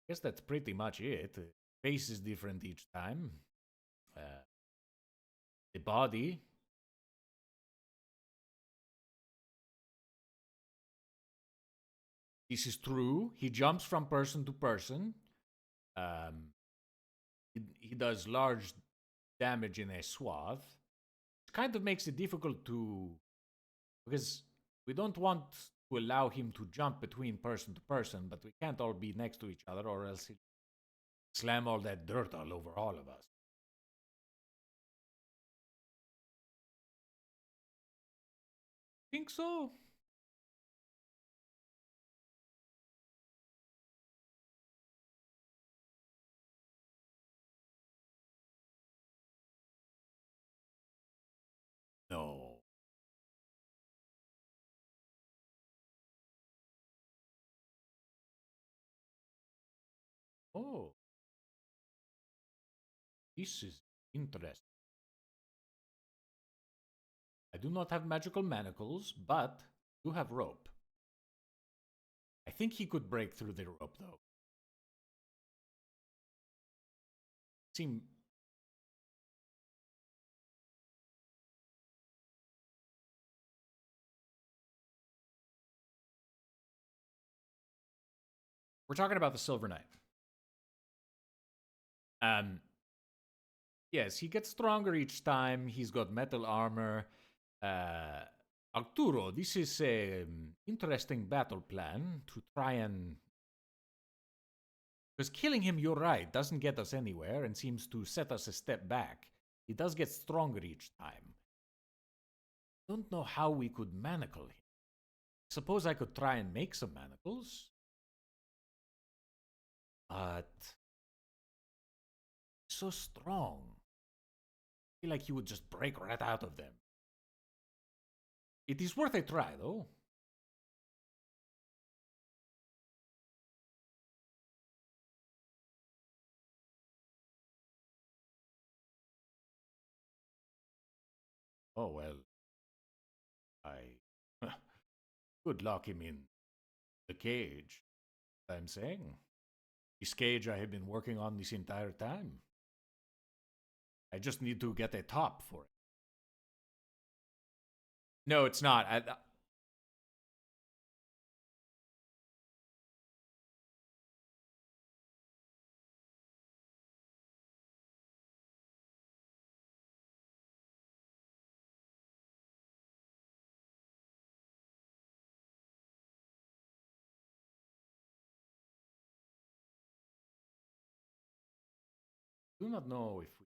guess that's pretty much it. Face is different each time. The body. This is true. He jumps from person to person. He does large damage in a swath. It kind of makes it difficult to... Because we don't want to allow him to jump between person to person, but we can't all be next to each other or else he'll slam all that dirt all over all of us. Think so? No. Oh. This is interesting. I do not have magical manacles, but do have rope. I think he could break through the rope, though. Seem... We're talking about the Silver Knight. Yes, he gets stronger each time. He's got metal armor. Arturo, this is an interesting battle plan to try and... Because killing him, you're right, doesn't get us anywhere and seems to set us a step back. He does get stronger each time. Don't know how we could manacle him. Suppose I could try and make some manacles. But... so strong. I feel like he would just break right out of them. It is worth a try, though. Oh, well. I could lock him in the cage, I'm saying. This cage I have been working on this entire time. I just need to get a top for it. No, it's not. Do not know if we...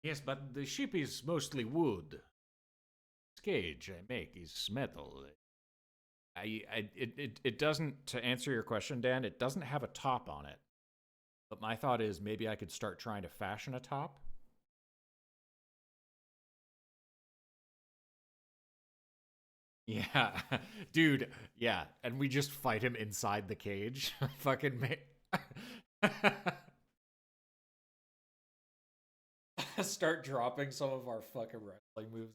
Yes, but the ship is mostly wood. This cage I make is metal. It doesn't, to answer your question, Dan, it doesn't have a top on it. But my thought is maybe I could start trying to fashion a top. Yeah, dude. Yeah, and we just fight him inside the cage. Fucking start dropping some of our fucking wrestling moves.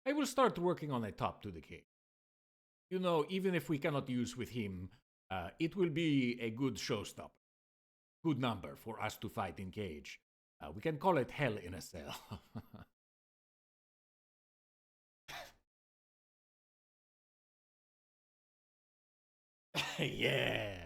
I will start working on a top to the cage. You know, even if we cannot use with him, it will be a good showstopper. Good number for us to fight in cage. We can call it Hell in a Cell. Yeah.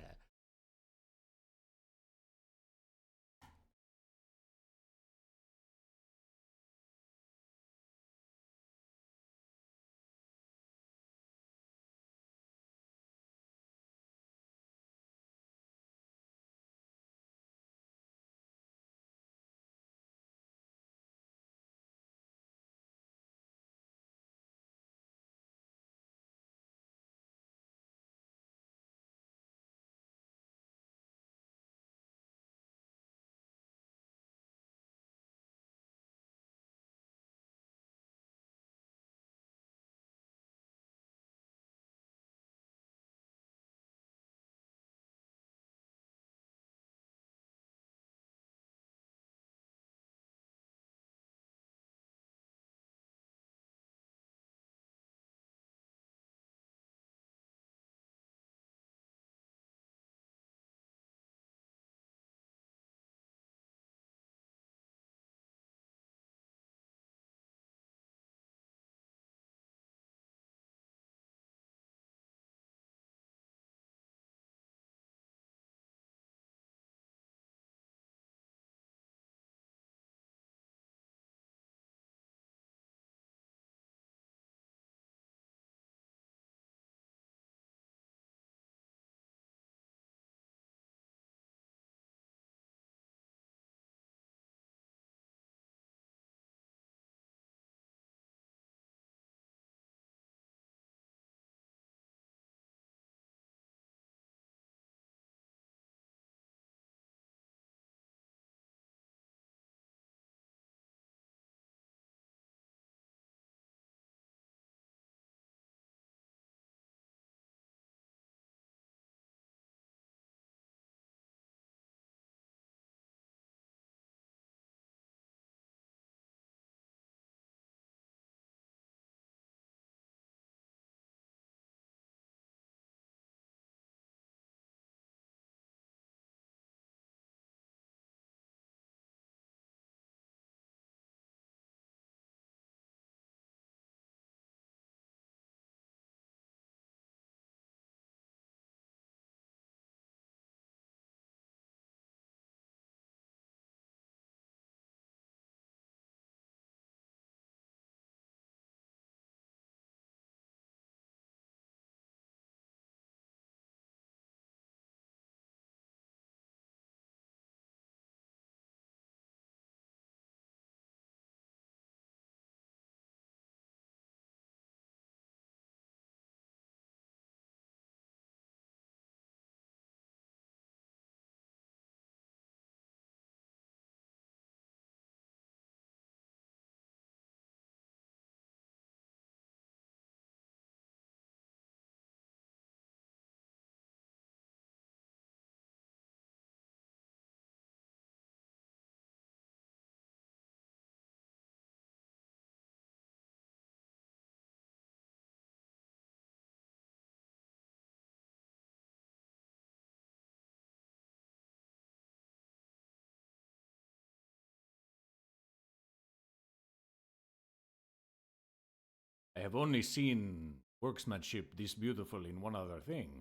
I have only seen workmanship this beautiful in one other thing.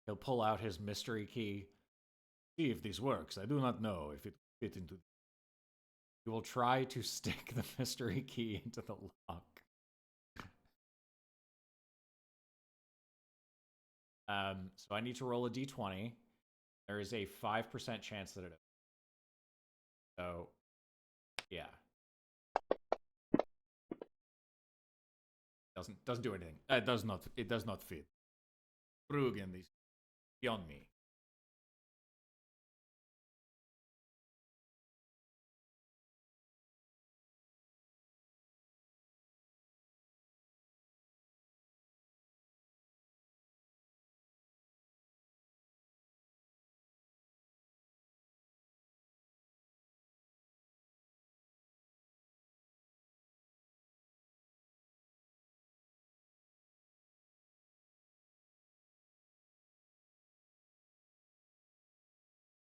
He'll pull out his mystery key. See if this works. I do not know if it fit into. He will try to stick the mystery key into the lock. So I need to roll a d20. There is a 5% chance that it. So, yeah. Doesn't do anything. It does not fit. Rugen is beyond me.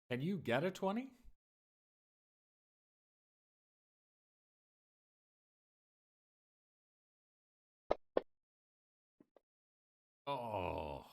Can you get a 20? Oh.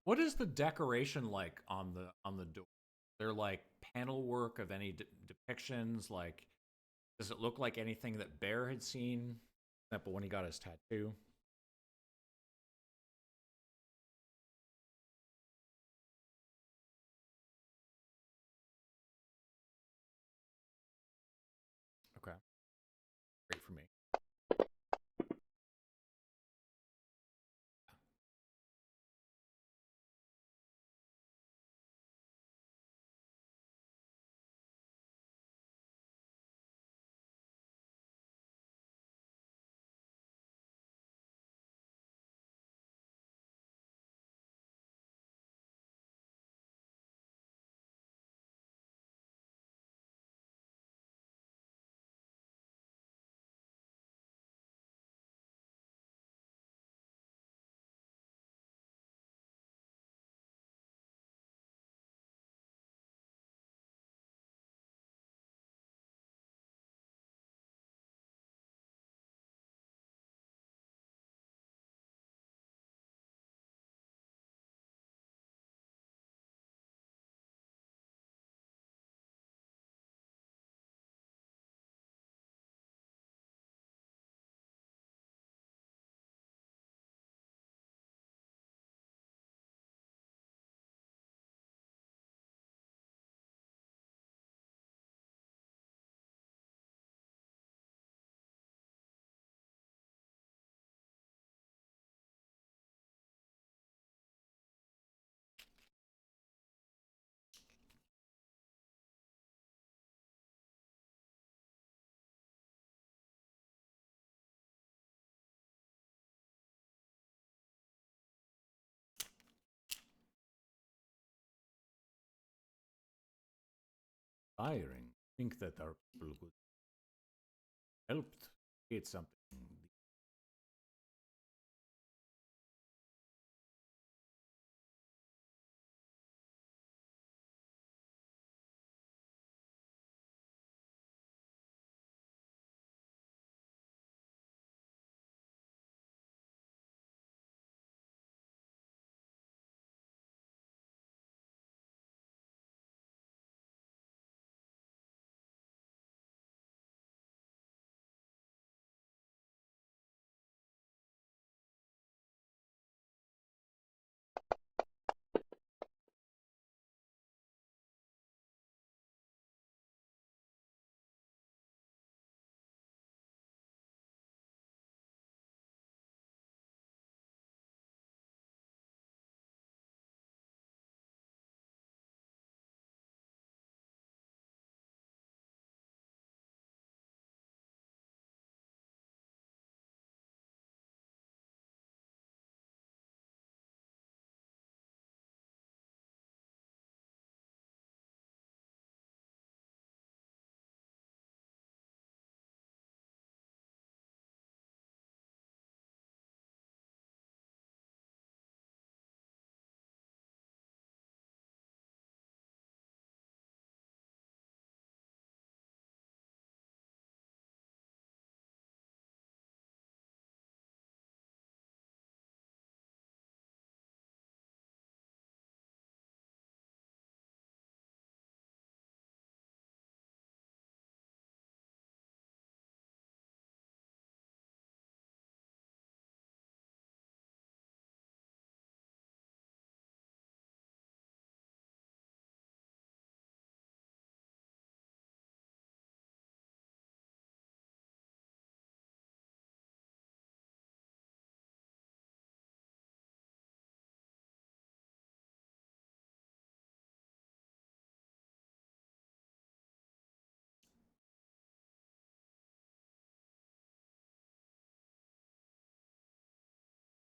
What is the decoration like on the door? They're like panel work of any depictions. Like, does it look like anything that Bear had seen? For example, when he got his tattoo. Okay, great for me. Firing. Think that our people would helped create something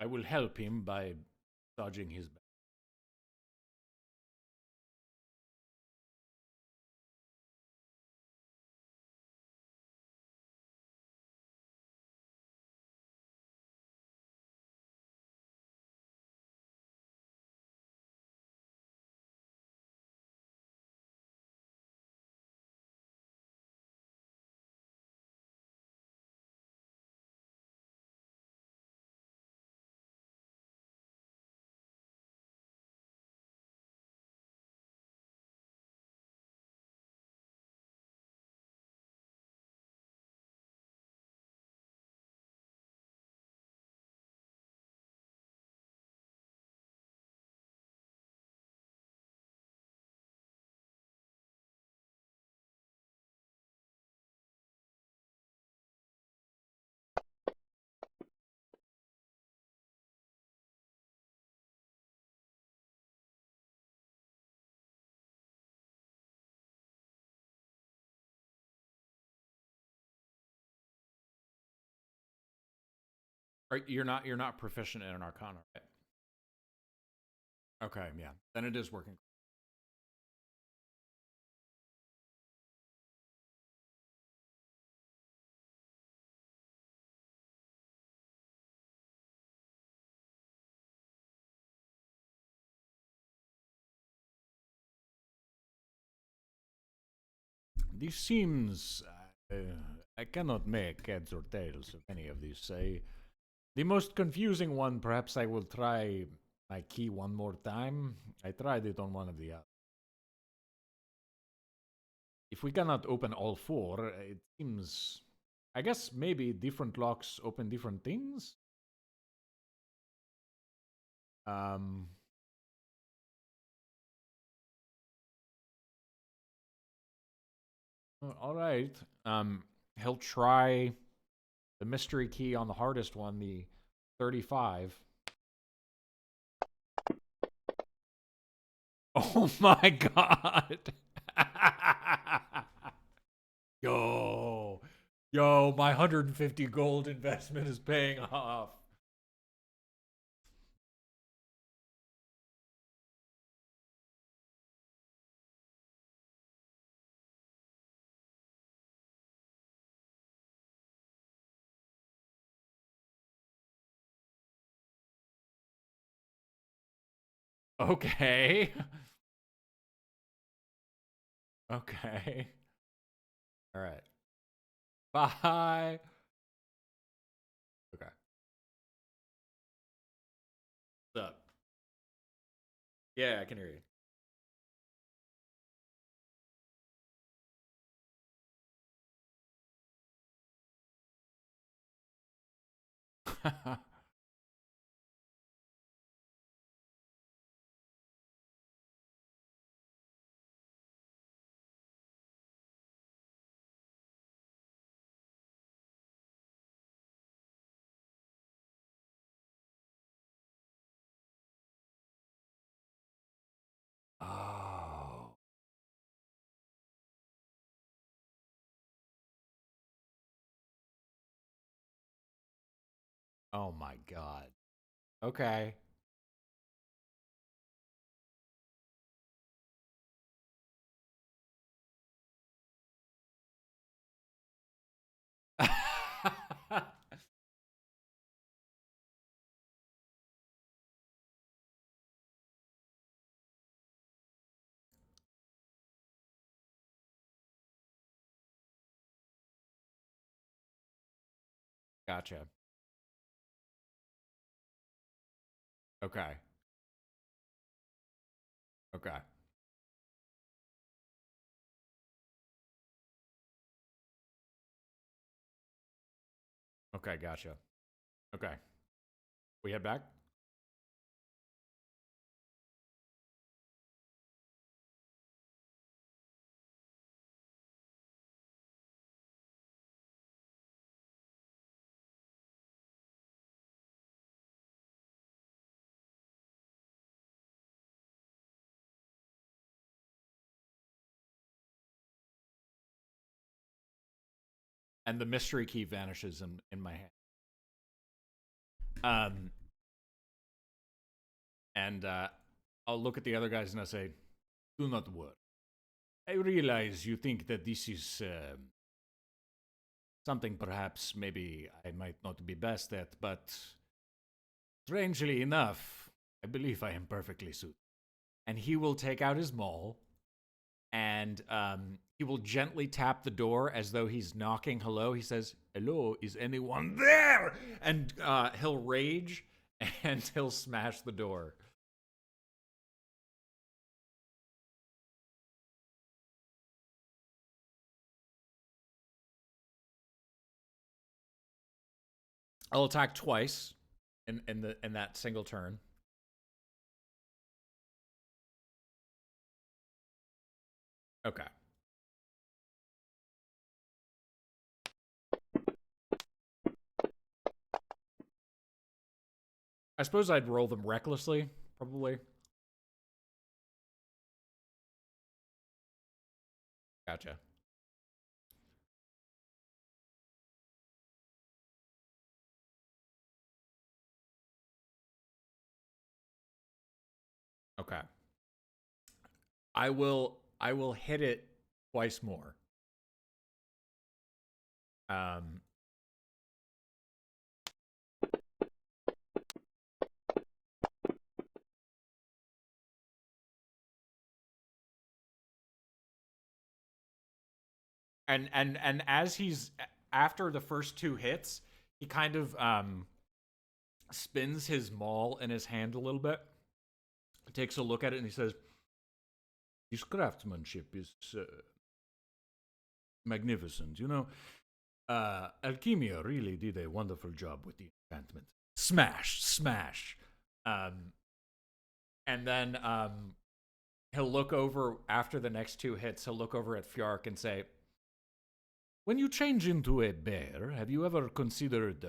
I will help him by dodging his back. Right, you're not proficient in an arcana, right? Okay, yeah. Then it is working. This seems. I cannot make heads or tails of any of these. The most confusing one, perhaps I will try my key one more time. I tried it on one of the others. If we cannot open all four, it seems. I guess maybe different locks open different things? Um. All right. He'll try the mystery key on the hardest one, the 35. Oh my god. Yo. Yo, my 150 gold investment is paying off. Okay. Okay. All right. Bye. Okay. What's up? Yeah, I can hear you. Oh. Oh my god. Okay. Gotcha. Okay. Okay. Okay, gotcha. Okay. We head back? And the mystery key vanishes in my hand. And I'll look at the other guys and I'll say, do not worry. I realize you think that this is something perhaps maybe I might not be best at, but strangely enough, I believe I am perfectly suited. And he will take out his maul and he will gently tap the door as though he's knocking hello. He says, hello, is anyone there? And he'll rage and he'll smash the door. I'll attack twice in that single turn. Okay. I suppose I'd roll them recklessly, probably. Gotcha. Okay. I will hit it twice more. And as he's after the first two hits, he kind of spins his maul in his hand a little bit, takes a look at it, and he says, "This craftsmanship is magnificent. You know, Alchemia really did a wonderful job with the enchantment. Smash, smash." And then he'll look over after the next two hits. He'll look over at Fjark and say, when you change into a bear, have you ever considered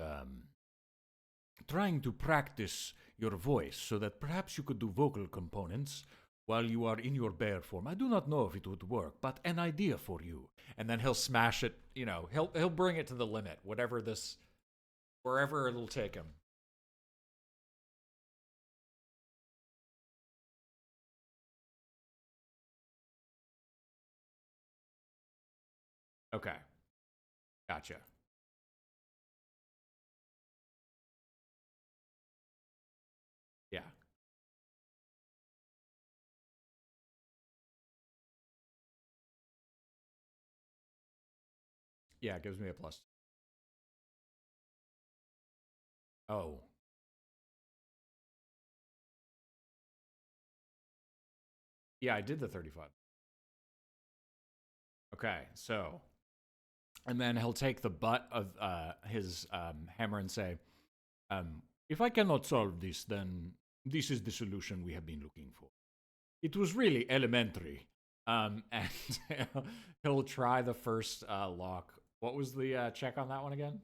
trying to practice your voice so that perhaps you could do vocal components while you are in your bear form? I do not know if it would work, but an idea for you. And then he'll smash it, you know, he'll bring it to the limit, wherever it'll take him. Okay. Gotcha. Yeah. Yeah, it gives me a plus. Oh. Yeah, I did the 35. Okay, so. And then he'll take the butt of his hammer and say, if I cannot solve this, then this is the solution we have been looking for. It was really elementary. And he'll try the first lock. What was the check on that one again?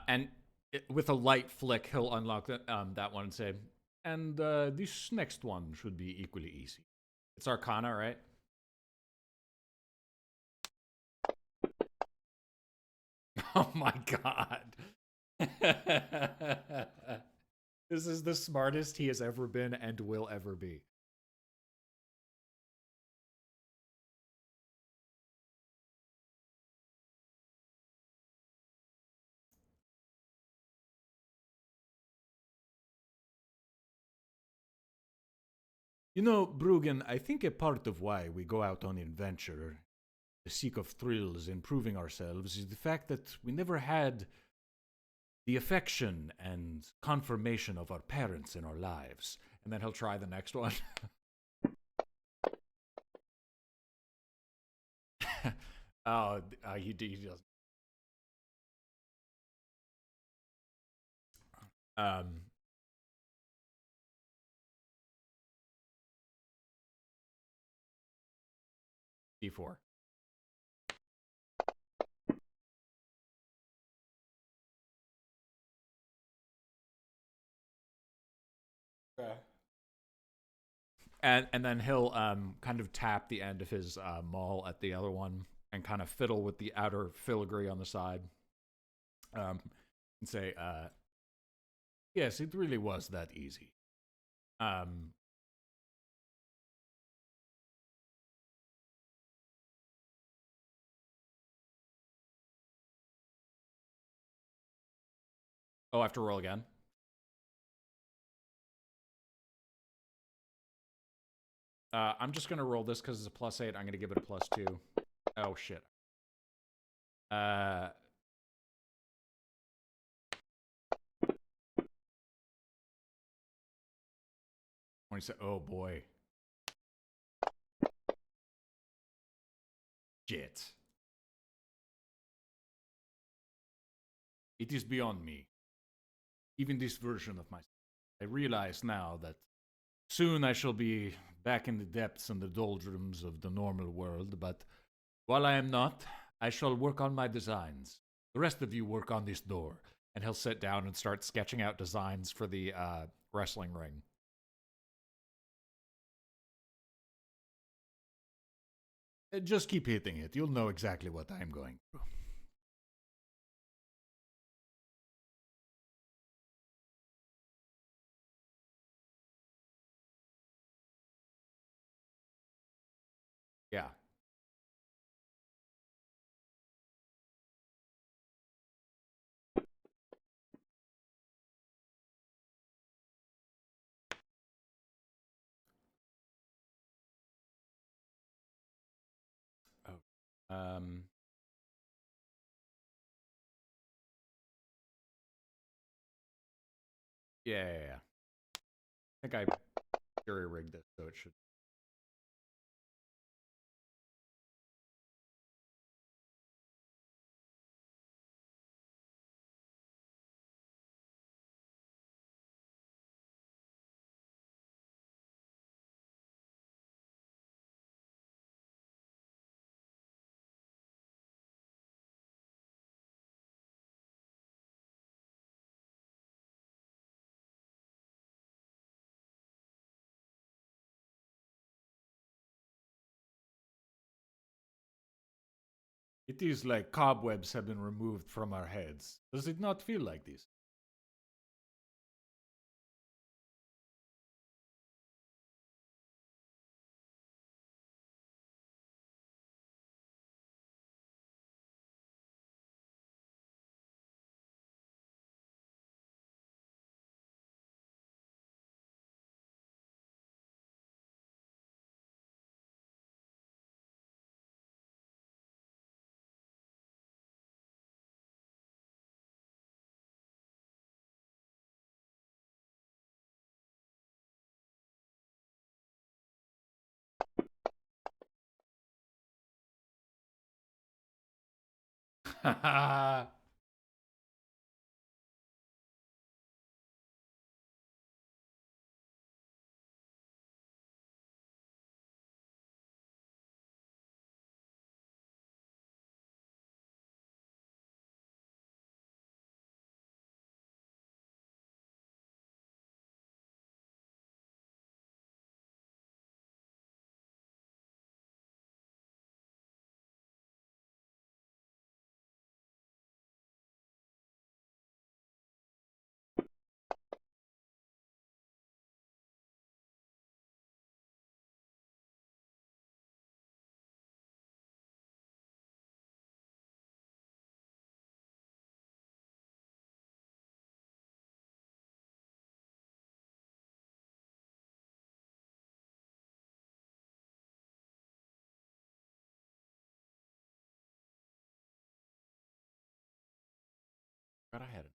And with a light flick, he'll unlock that one and say, and this next one should be equally easy. It's Arcana, right? Oh my god. This is the smartest he has ever been and will ever be. You know, Bruggen, I think a part of why we go out on adventure, the seek of thrills, improving ourselves, is the fact that we never had the affection and confirmation of our parents in our lives. And then he'll try the next one. Oh, he does. Um, D4. Okay. And then he'll kind of tap the end of his maul at the other one and kind of fiddle with the outer filigree on the side. And say, yes, it really was that easy. Oh, I have to roll again? I'm just going to roll this because it's a +8. I'm going to give it a +2. Oh, shit. When he said, oh, boy. Shit. It is beyond me. Even this version of myself. I realize now that soon I shall be back in the depths and the doldrums of the normal world, but while I am not, I shall work on my designs. The rest of you work on this door. And he'll sit down and start sketching out designs for the wrestling ring. Just keep hitting it. You'll know exactly what I'm going through. Yeah. Oh. Yeah. I think I jury rigged it, so it should. It is like cobwebs have been removed from our heads. Does it not feel like this? God, I had it.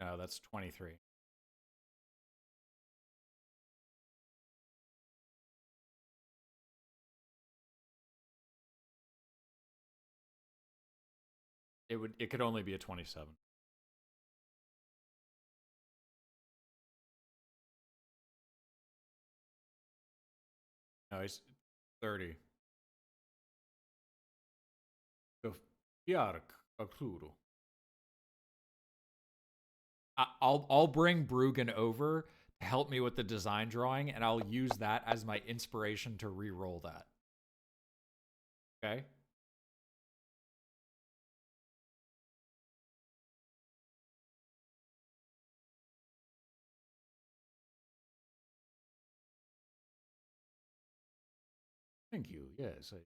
No, that's 23. It could only be a 27. No, it's 30. Yark Akluru. I'll bring Bruggen over to help me with the design drawing, and I'll use that as my inspiration to re-roll that. Okay? Thank you. Yes, I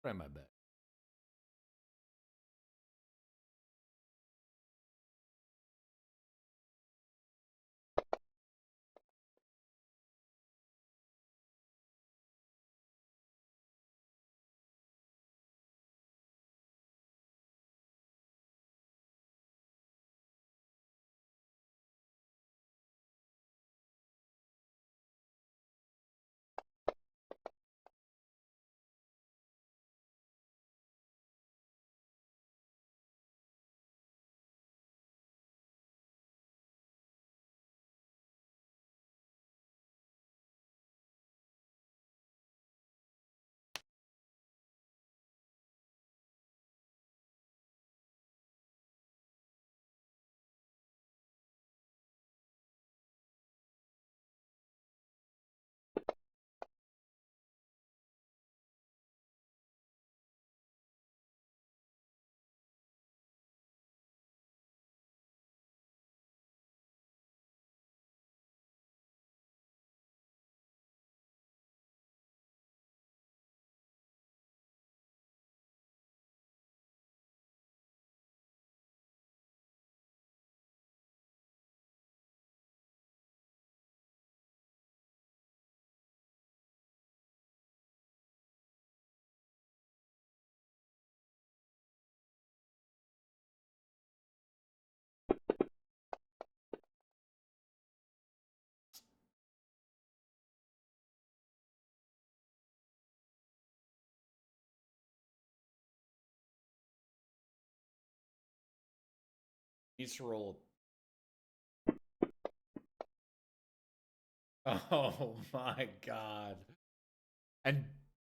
try my best. Needs to roll. Oh my god. And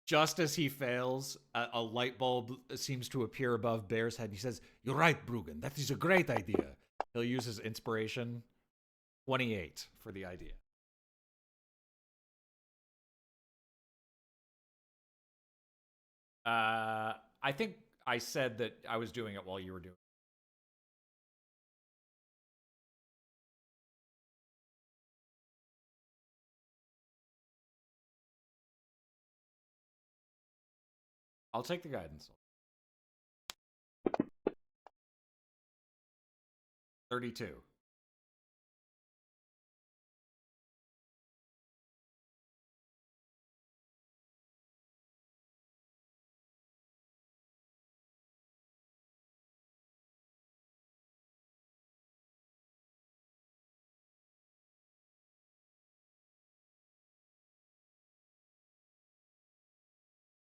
just as he fails, a light bulb seems to appear above Bear's head. He says, "You're right, Bruggen. That is a great idea." He'll use his inspiration. 28 for the idea. I think I said that I was doing it while you were doing it. I'll take the guidance. 32.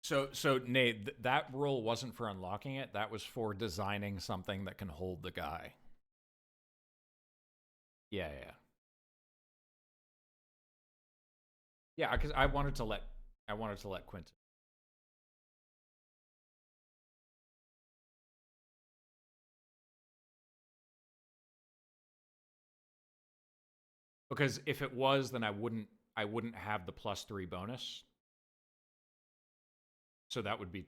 So Nate, that rule wasn't for unlocking it. That was for designing something that can hold the guy. Yeah, yeah. Yeah, because I wanted to let Quentin. Because if it was, then I wouldn't have the +3 bonus. So that would be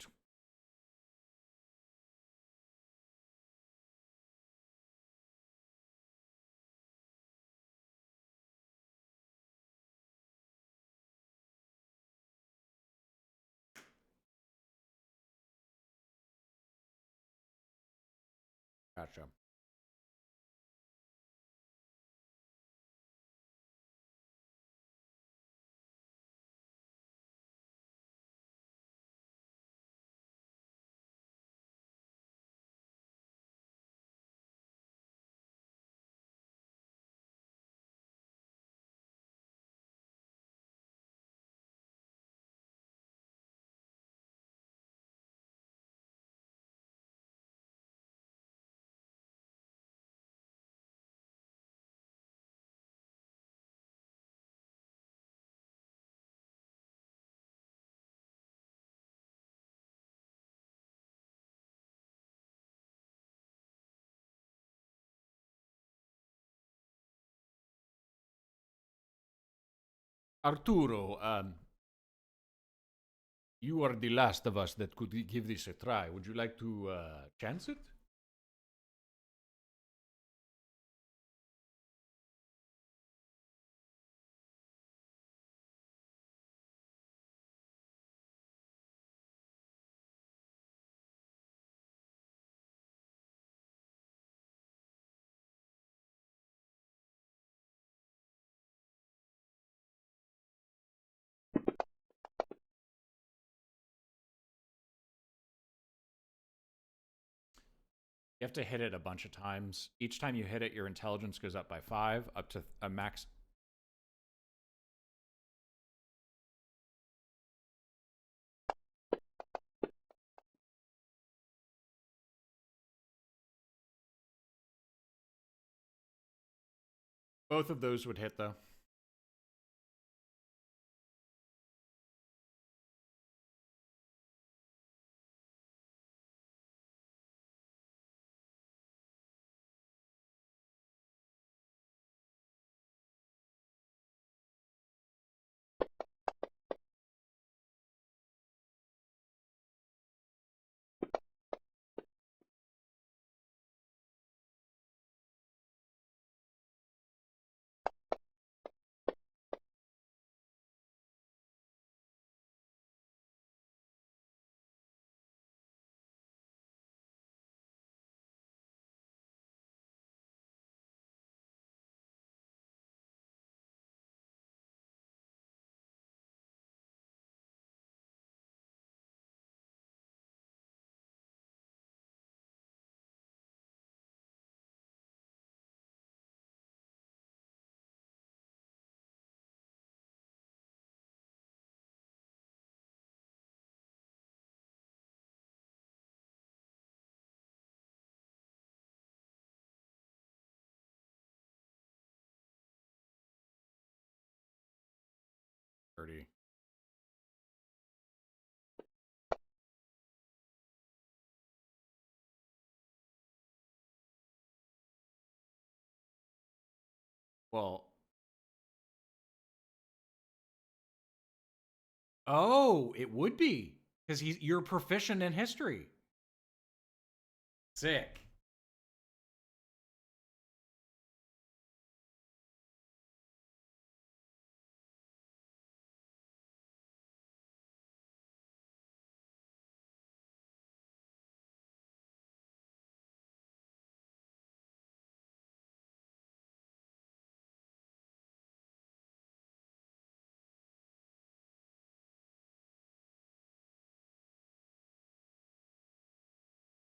gotcha. Arturo, you are the last of us that could give this a try. Would you like to chance it? You have to hit it a bunch of times. Each time you hit it, your intelligence goes up by 5, up to a max. Both of those would hit, though. Dirty. Well. Oh, it would be. Because you're proficient in history. Sick.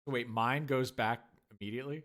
Wait, mine goes back immediately?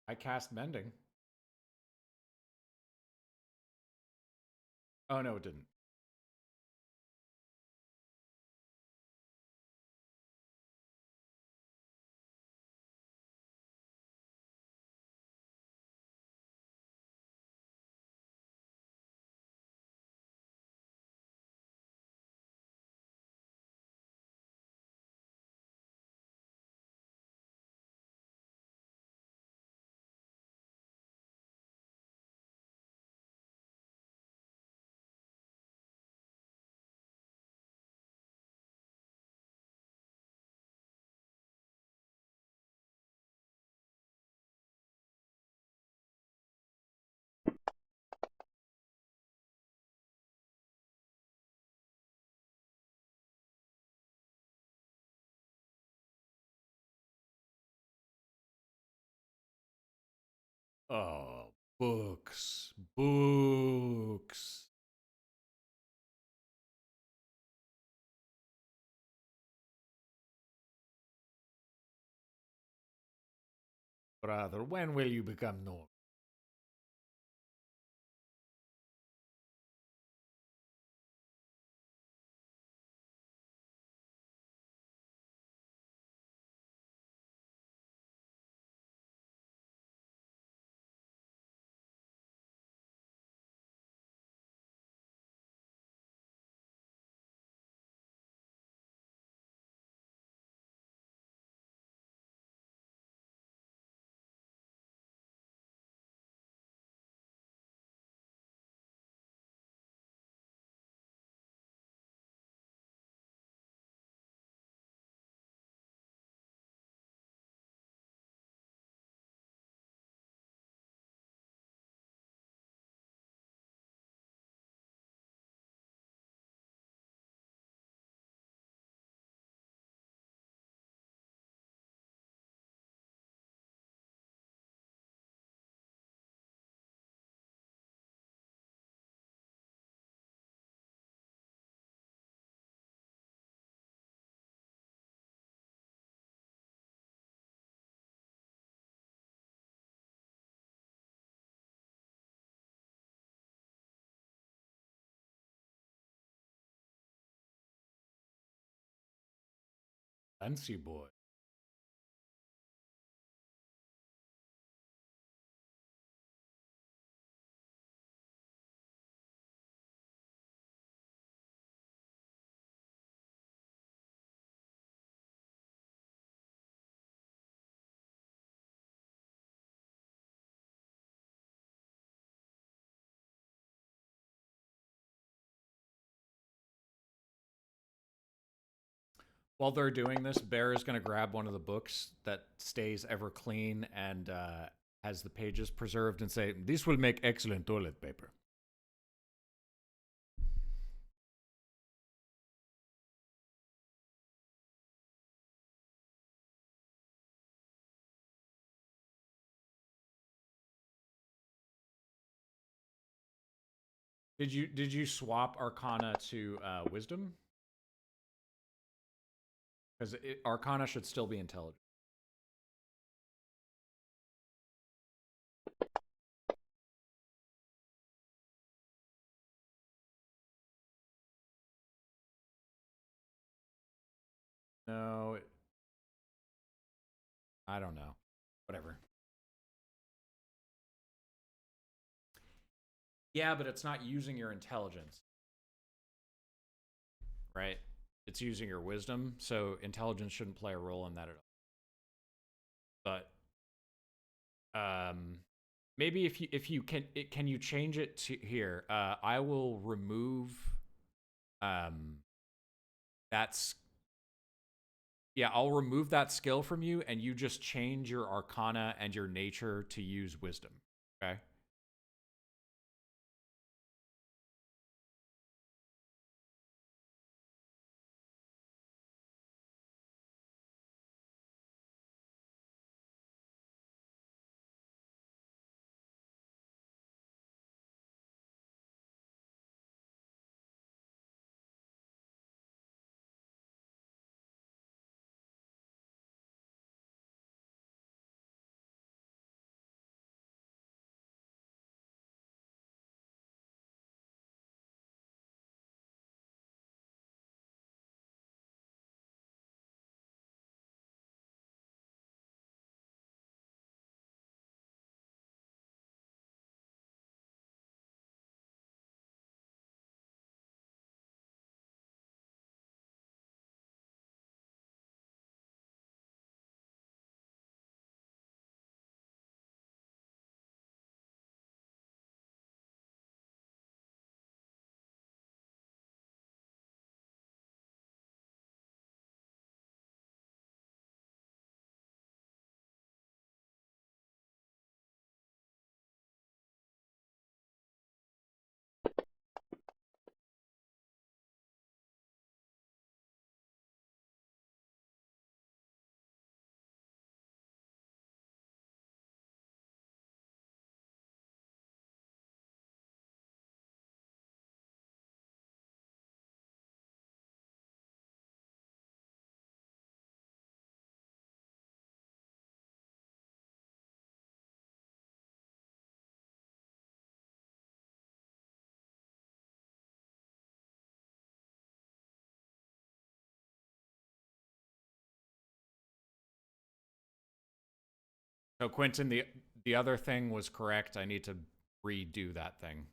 I cast mending. Oh no, it didn't. Oh, books. Books. Brother, when will you become normal? Fancy boy. While they're doing this, Bear is going to grab one of the books that stays ever clean and has the pages preserved and say, "This will make excellent toilet paper." Did you swap Arcana to Wisdom? Because Arcana should still be intelligent. No, I don't know. Whatever. Yeah, but it's not using your intelligence, right? It's using your wisdom, so intelligence shouldn't play a role in that at all. But maybe if you can you change it to here? I will remove that's yeah, I'll remove that skill from you, and you just change your Arcana and your nature to use wisdom. Okay. So Quentin, the other thing was correct. I need to redo that thing.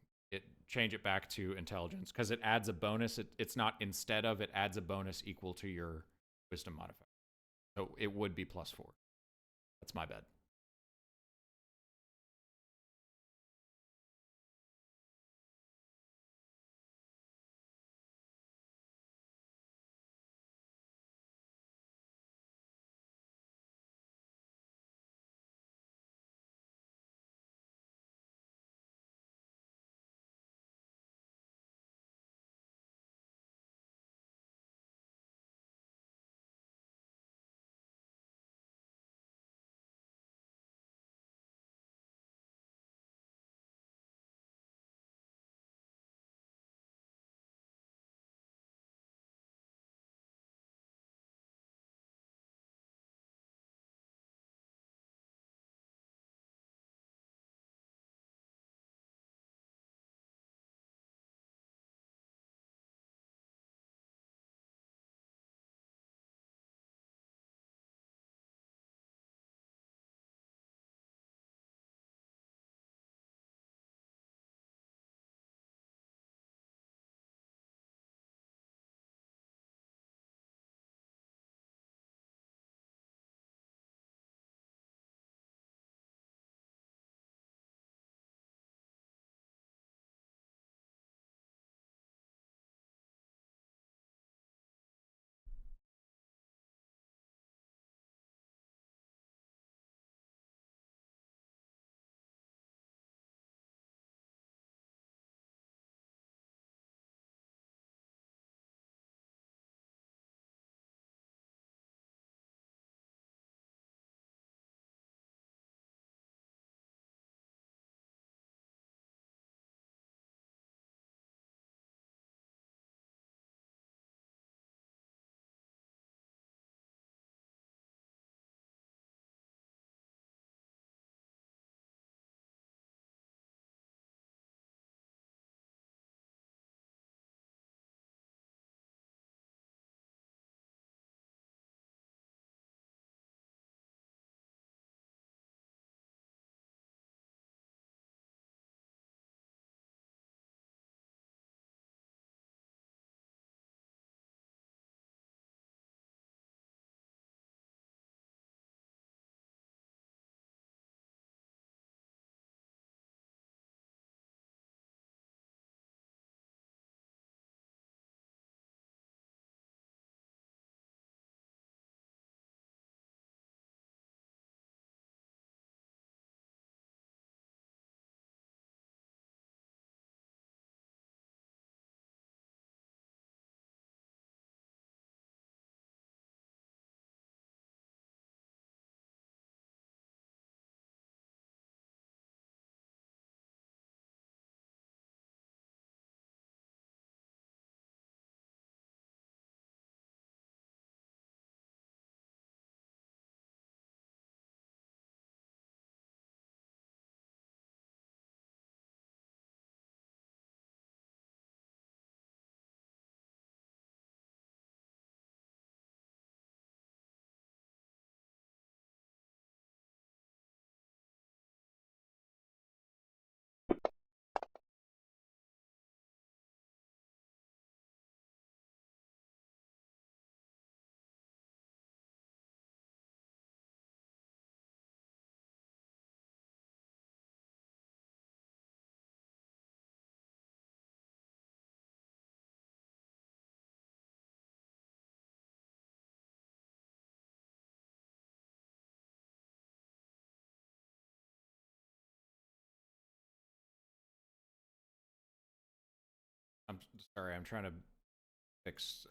Change it back to intelligence because it adds a bonus. It's not instead of, it adds a bonus equal to your wisdom modifier. So it would be +4. That's my bad. I'm sorry. I'm trying to fix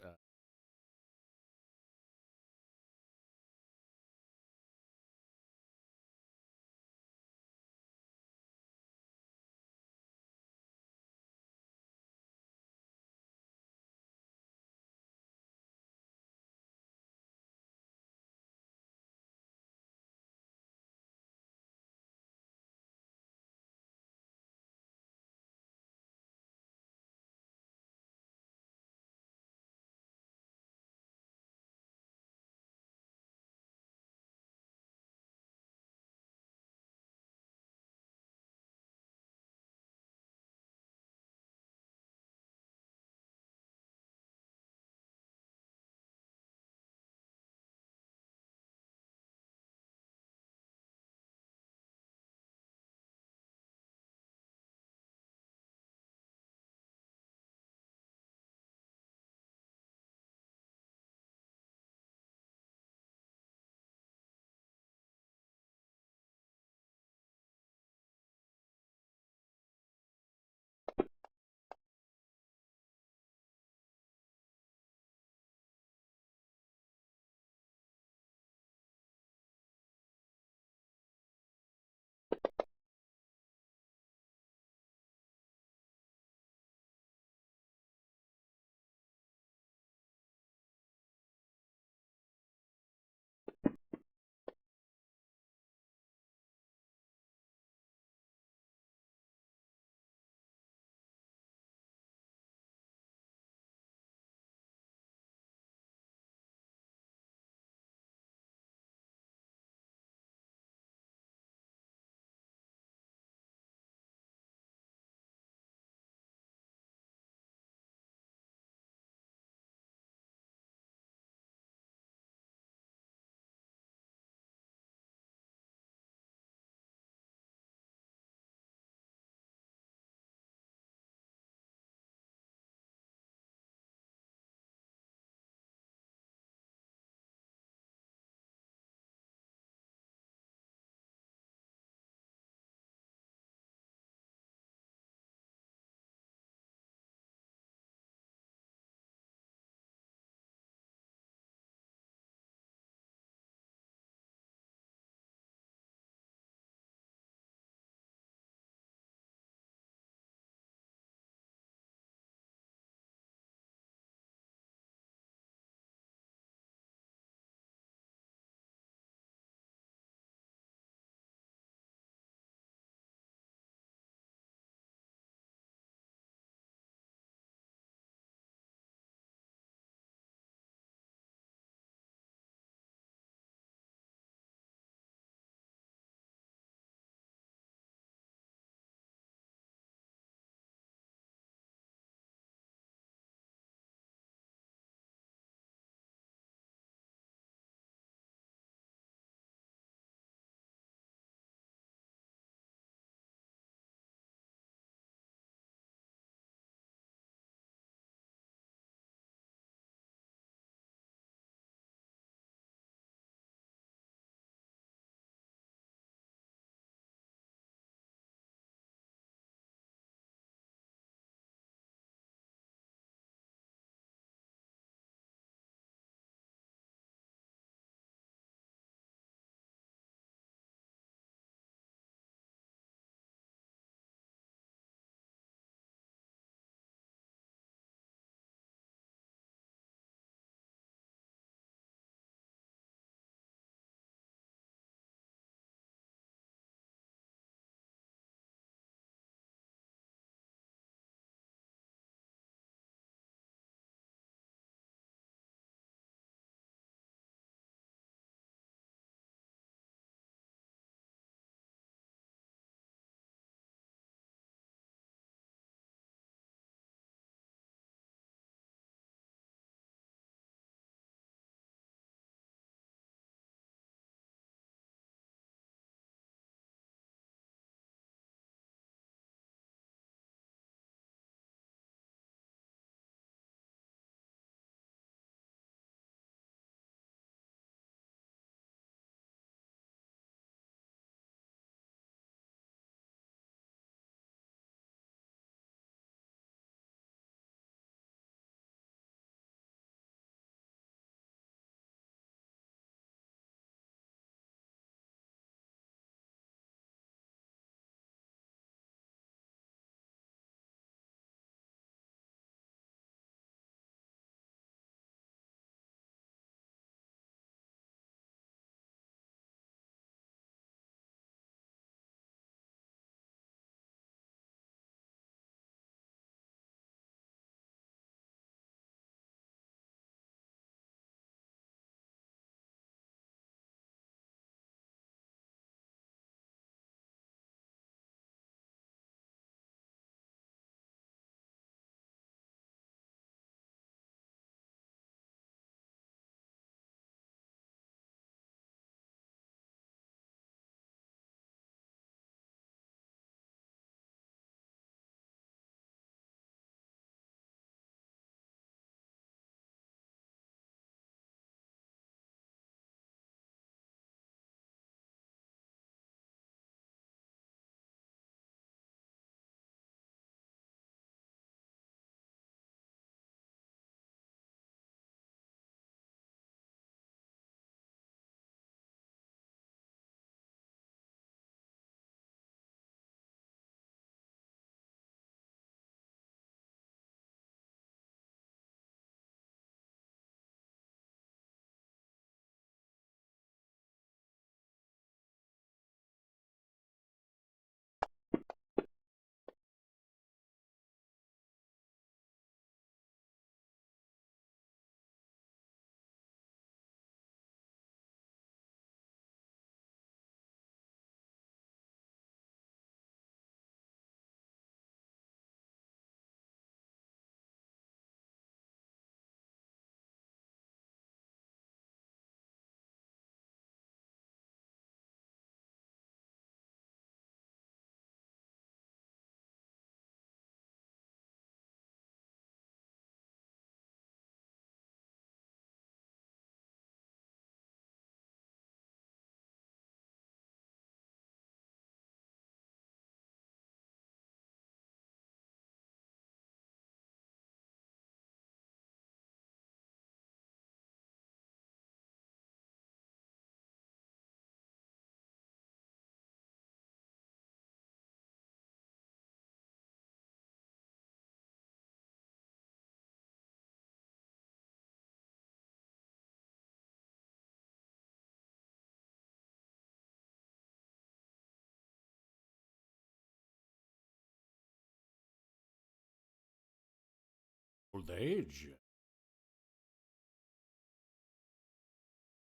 old age.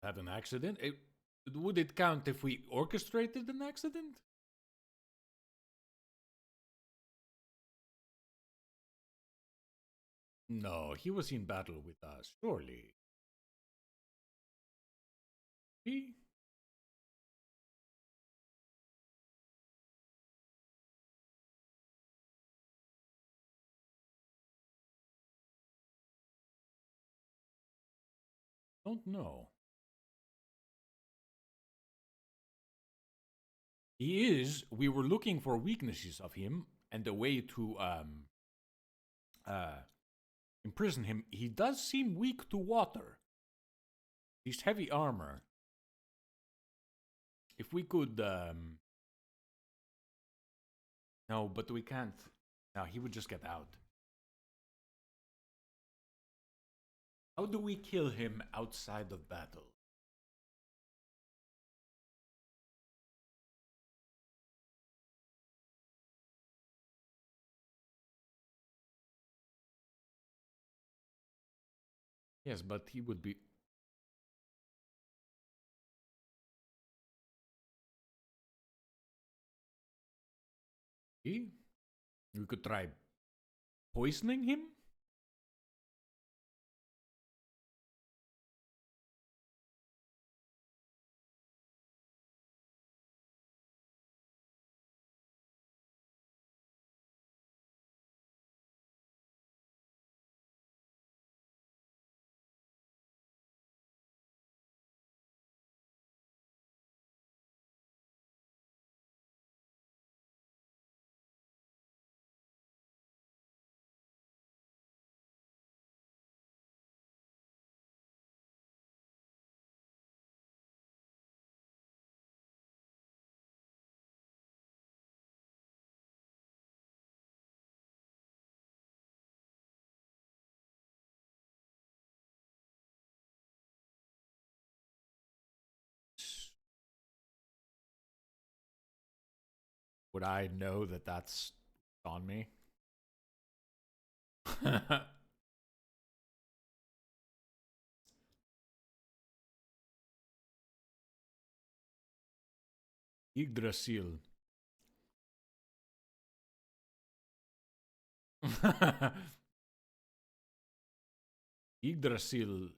Have an accident? Would it count if we orchestrated an accident? No, he was in battle with us, surely. He? Don't know. He is. We were looking for weaknesses of him and a way to imprison him. He does seem weak to water. He's heavy armor. If we could no, but we can't. No, he would just get out. How do we kill him outside of battle? Yes, but he would be. We could try poisoning him? Would I know that that's on me? Yggdrasil. Yggdrasil.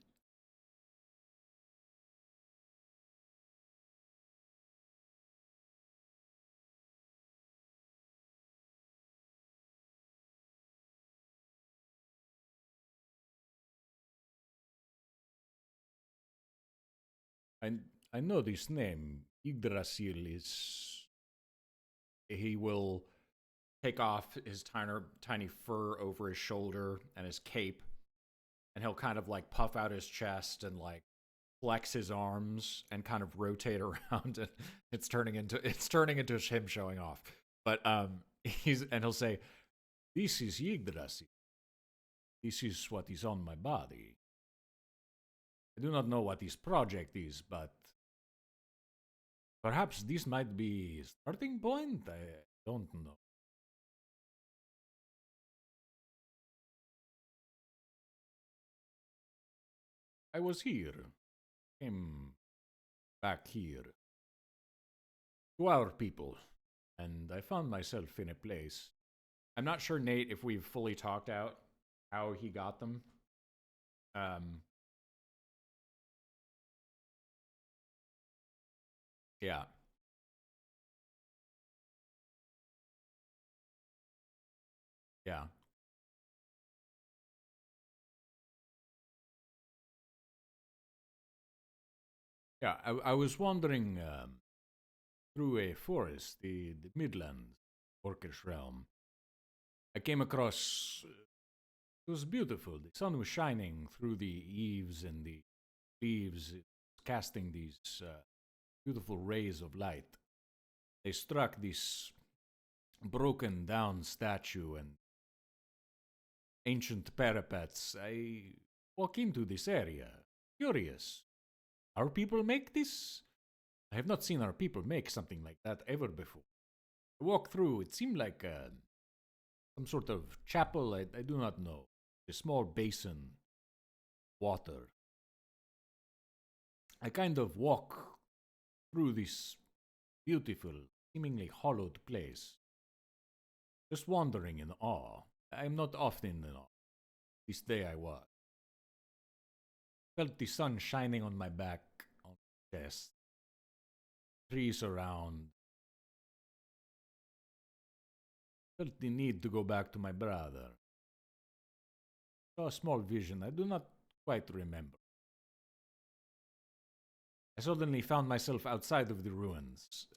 I know this name. Yggdrasil is. He will take off his tiny fur over his shoulder and his cape, and he'll kind of like puff out his chest and like flex his arms and kind of rotate around, and it's turning into him showing off. But he'll say, "This is Yggdrasil. This is what is on my body. I do not know what this project is, but perhaps this might be a starting point. I don't know." I was here, came back here to our people, and I found myself in a place. I'm not sure, Nate, if we've fully talked out how he got them. Yeah. Yeah. Yeah, I was wandering through a forest, the Midland, Orcish realm. I came across. It was beautiful. The sun was shining through the eaves and the leaves, casting these beautiful rays of light. They struck this broken down statue and ancient parapets. I walk into this area, curious. Our people make this? I have not seen our people make something like that ever before. I walk through, it seemed like some sort of chapel, I do not know. a small basin, water. I kind of walk through this beautiful, seemingly hollowed place, just wandering in awe. I am not often in awe. This day I was. Felt the sun shining on my back, on my chest, trees around. Felt the need to go back to my brother. Saw a small vision I do not quite remember. I suddenly found myself outside of the ruins.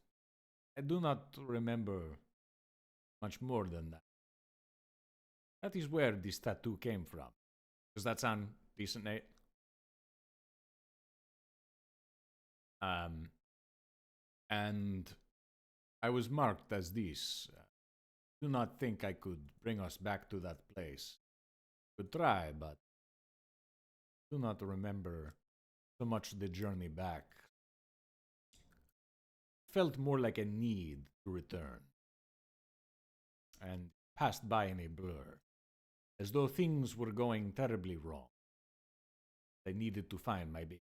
I do not remember much more than that. That is where this tattoo came from. Does that sound decent, Nate? And I was marked as this. Do not think I could bring us back to that place. Could try, but do not remember so much the journey back. Felt more like a need to return, and passed by in a blur, as though things were going terribly wrong. I needed to find my baby.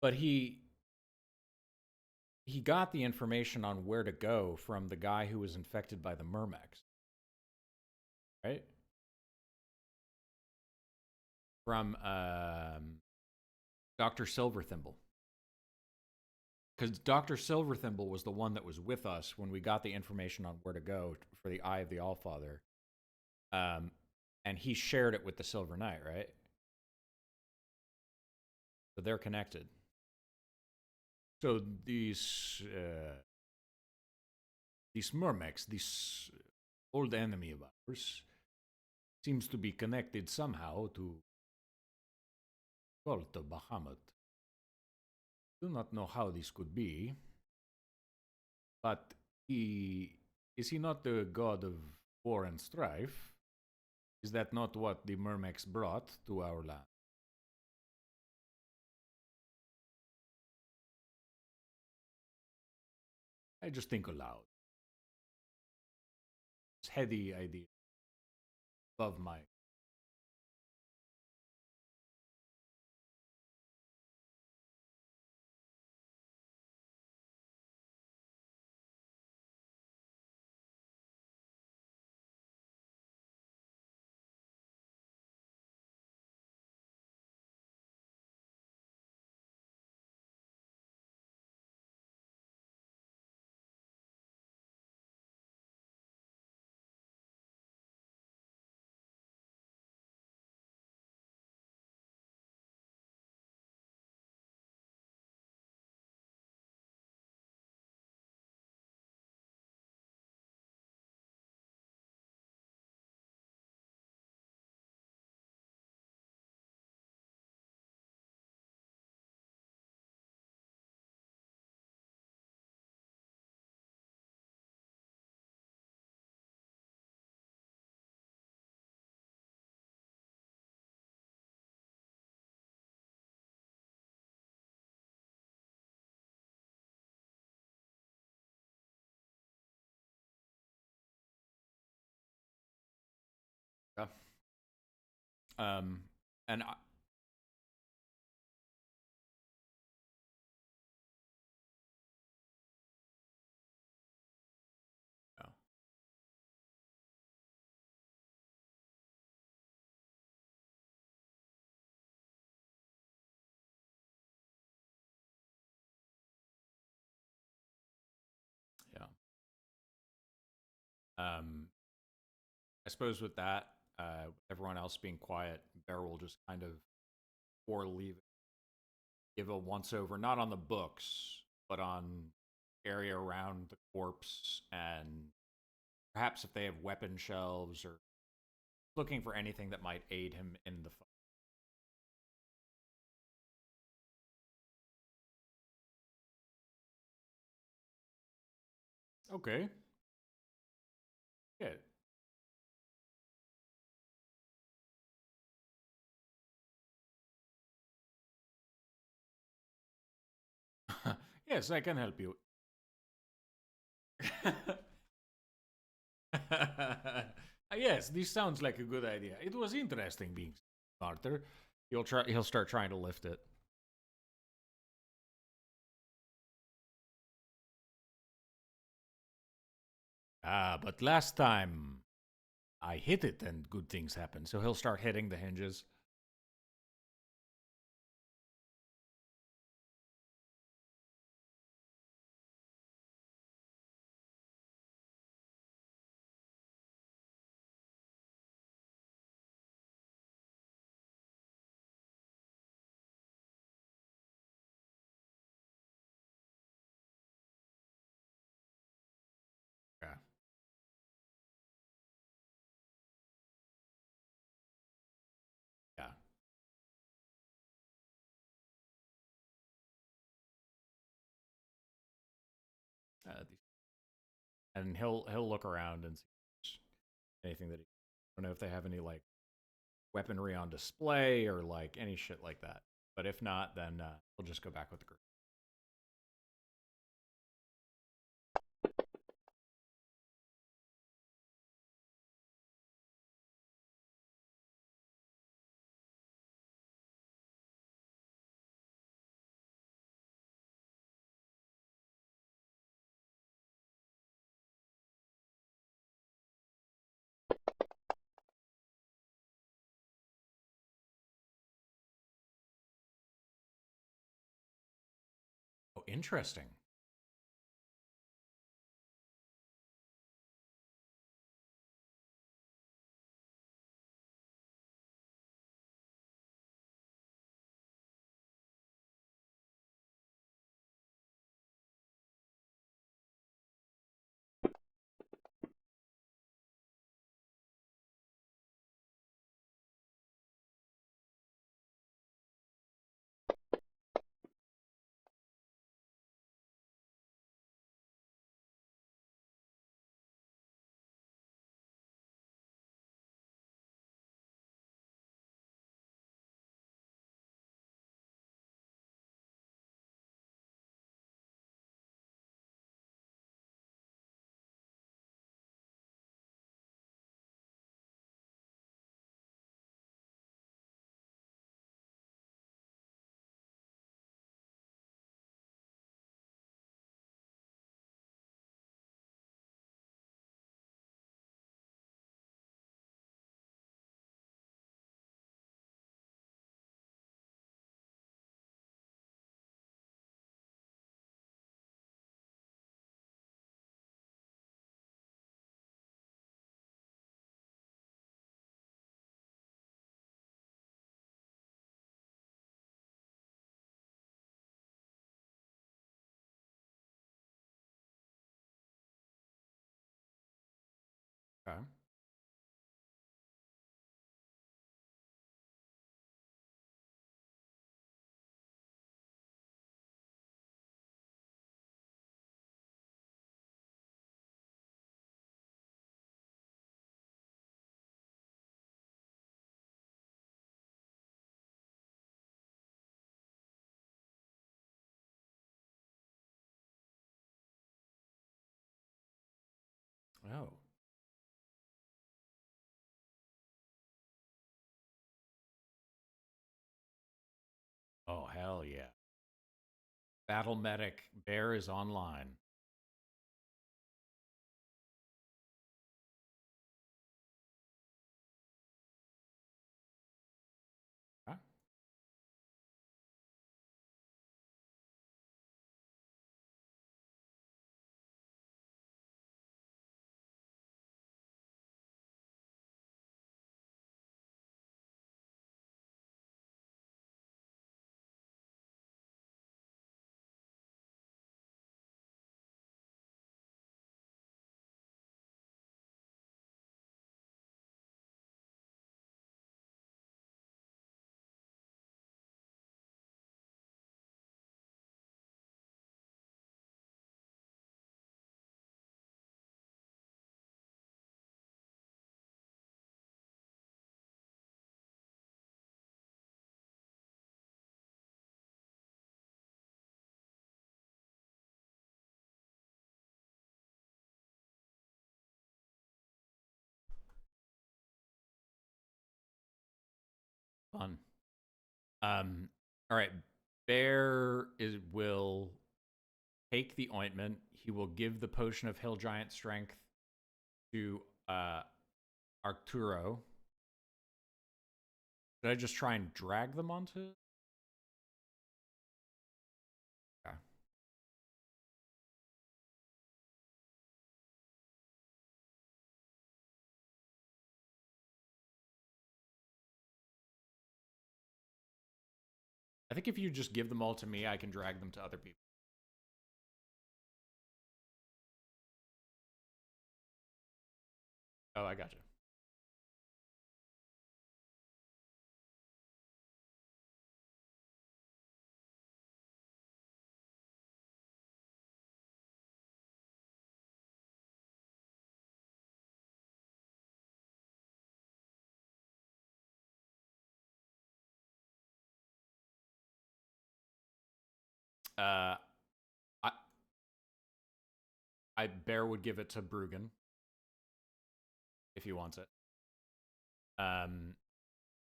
But he got the information on where to go from the guy who was infected by the Myrmex, right? From Dr. Silverthimble. Because Dr. Silverthimble was the one that was with us when we got the information on where to go for the Eye of the Allfather. And he shared it with the Silver Knight, right? So they're connected. So these Myrmex, this old enemy of ours, seems to be connected somehow to cult of Bahamut. Do not know how this could be, but is he not the god of war and strife? Is that not what the Myrmex brought to our land? I just think aloud. It's heady idea above my. Yeah. And yeah. Yeah. I suppose with that, everyone else being quiet, Bear will just kind of, or leave, give a once over, not on the books, but on area around the corpse, and perhaps if they have weapon shelves or looking for anything that might aid him in the fight. Okay. Good. Yes, I can help you. Yes, this sounds like a good idea. It was interesting being smarter. He'll start trying to lift it. Ah, but last time I hit it and good things happened. So he'll start hitting the hinges. Yeah. Yeah. And he'll look around and see anything that I don't know if they have any like weaponry on display or like any shit like that. But if not, then we'll just go back with the group. Interesting. Okay. Oh. Oh, hell yeah. Battle Medic Bear is online. Huh? Fun. All right. Bear will take the ointment. He will give the potion of Hill Giant Strength to Arturo. Did I just try and drag them onto it? Okay. I think if you just give them all to me, I can drag them to other people. Oh, I got you. Uh, I Bear would give it to Bruggen if he wants it.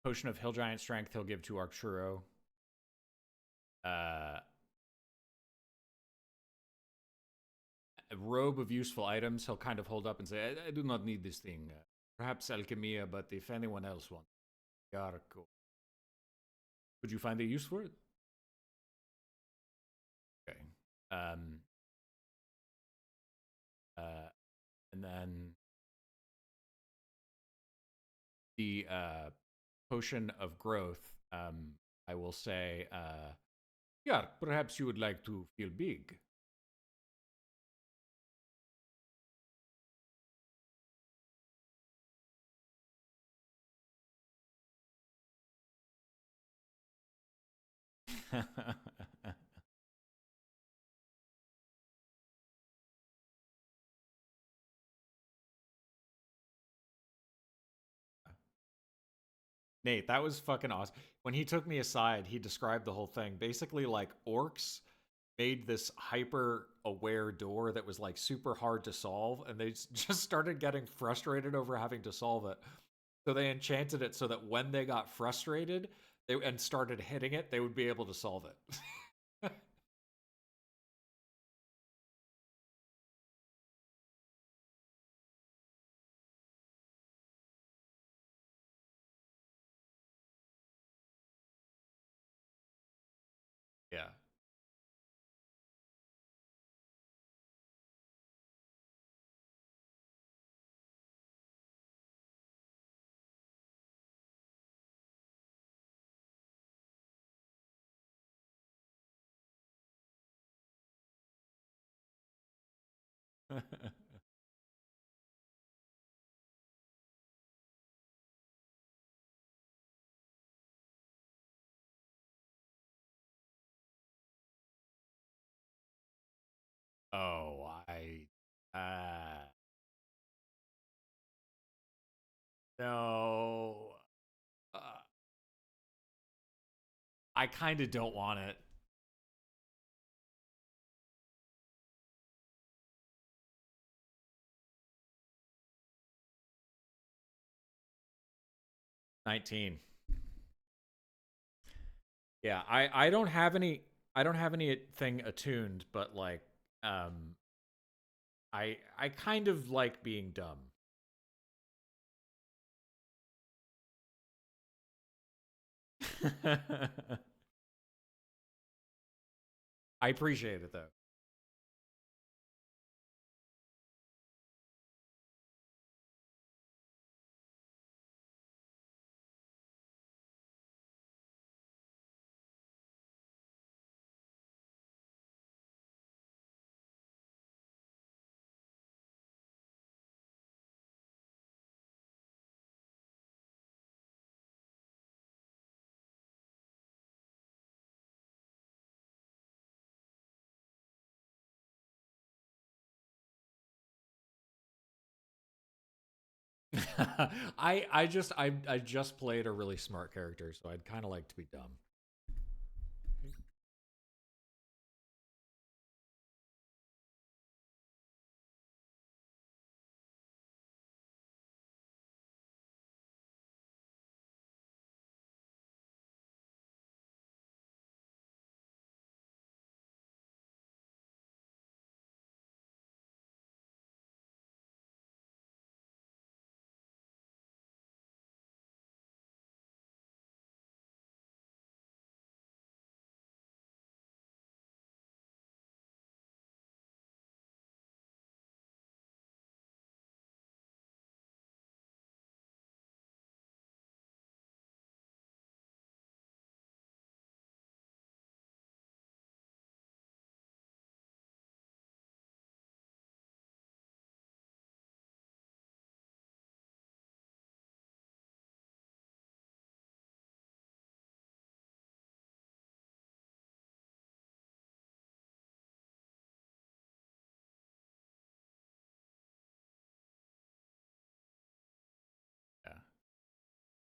Potion of Hill Giant Strength he'll give to Arturo. A robe of useful items he'll kind of hold up and say, I do not need this thing. Perhaps Alchemia, but if anyone else wants it, Yarko. Would you find a use for it? Okay. Um, and then the potion of growth, I will say, yeah, perhaps you would like to feel big. Nate, that was fucking awesome. When he took me aside, he described the whole thing. Basically, like orcs made this hyper aware door that was like super hard to solve, and they just started getting frustrated over having to solve it. So they enchanted it so that when they got frustrated and started hitting it, they would be able to solve it. Yeah. Oh, no. Uh, I kind of don't want it. $19. Yeah, I don't have anything attuned, but like I kind of like being dumb. I appreciate it though. I just played a really smart character, so I'd kind of like to be dumb.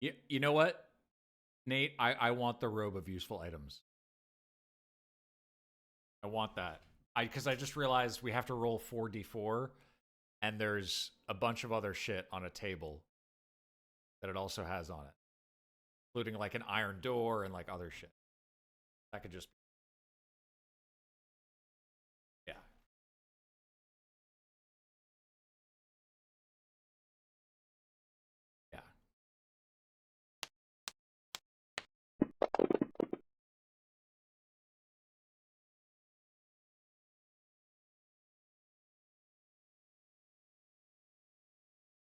Yeah. You know what, Nate? I want the robe of useful items. I want that. Because I just realized we have to roll 4d4, and there's a bunch of other shit on a table that it also has on it, including like an iron door and like other shit. That could just yeah. Yeah.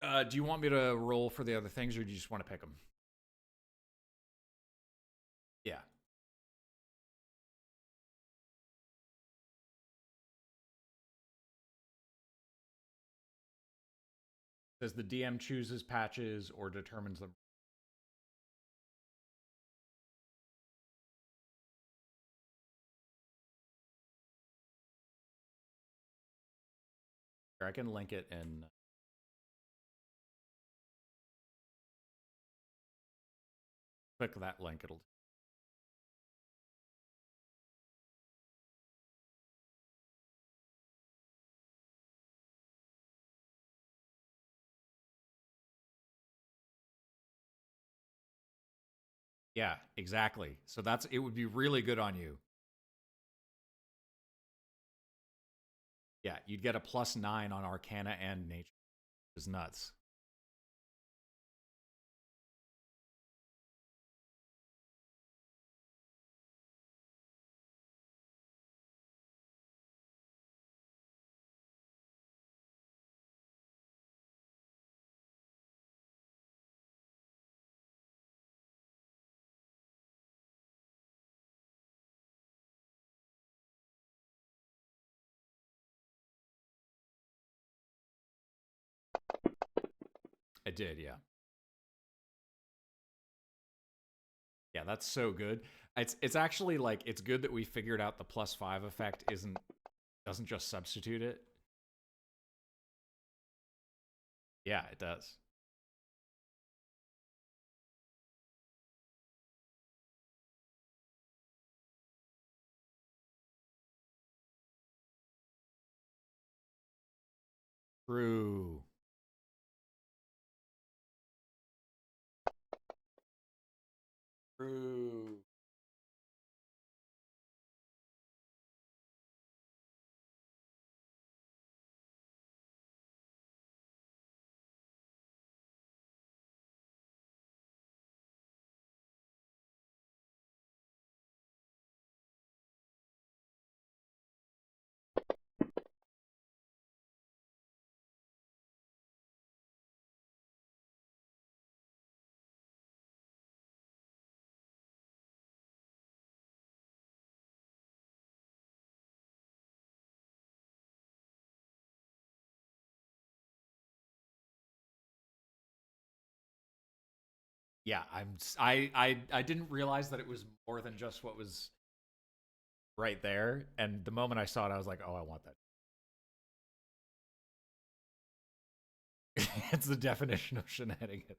Do you want me to roll for the other things, or do you just want to pick them? Yeah. Says the DM chooses patches or determines them. Here, I can link it in. Click that link. It'll. Yeah, exactly. So that's it would be really good on you. Yeah, you'd get a +9 on Arcana and Nature. It's nuts. I did, yeah. Yeah, that's so good. It's actually like it's good that we figured out the +5 effect doesn't just substitute it. Yeah, it does. True. True. Yeah, I didn't realize that it was more than just what was right there, and the moment I saw it I was like, "Oh, I want that." It's the definition of shenanigans.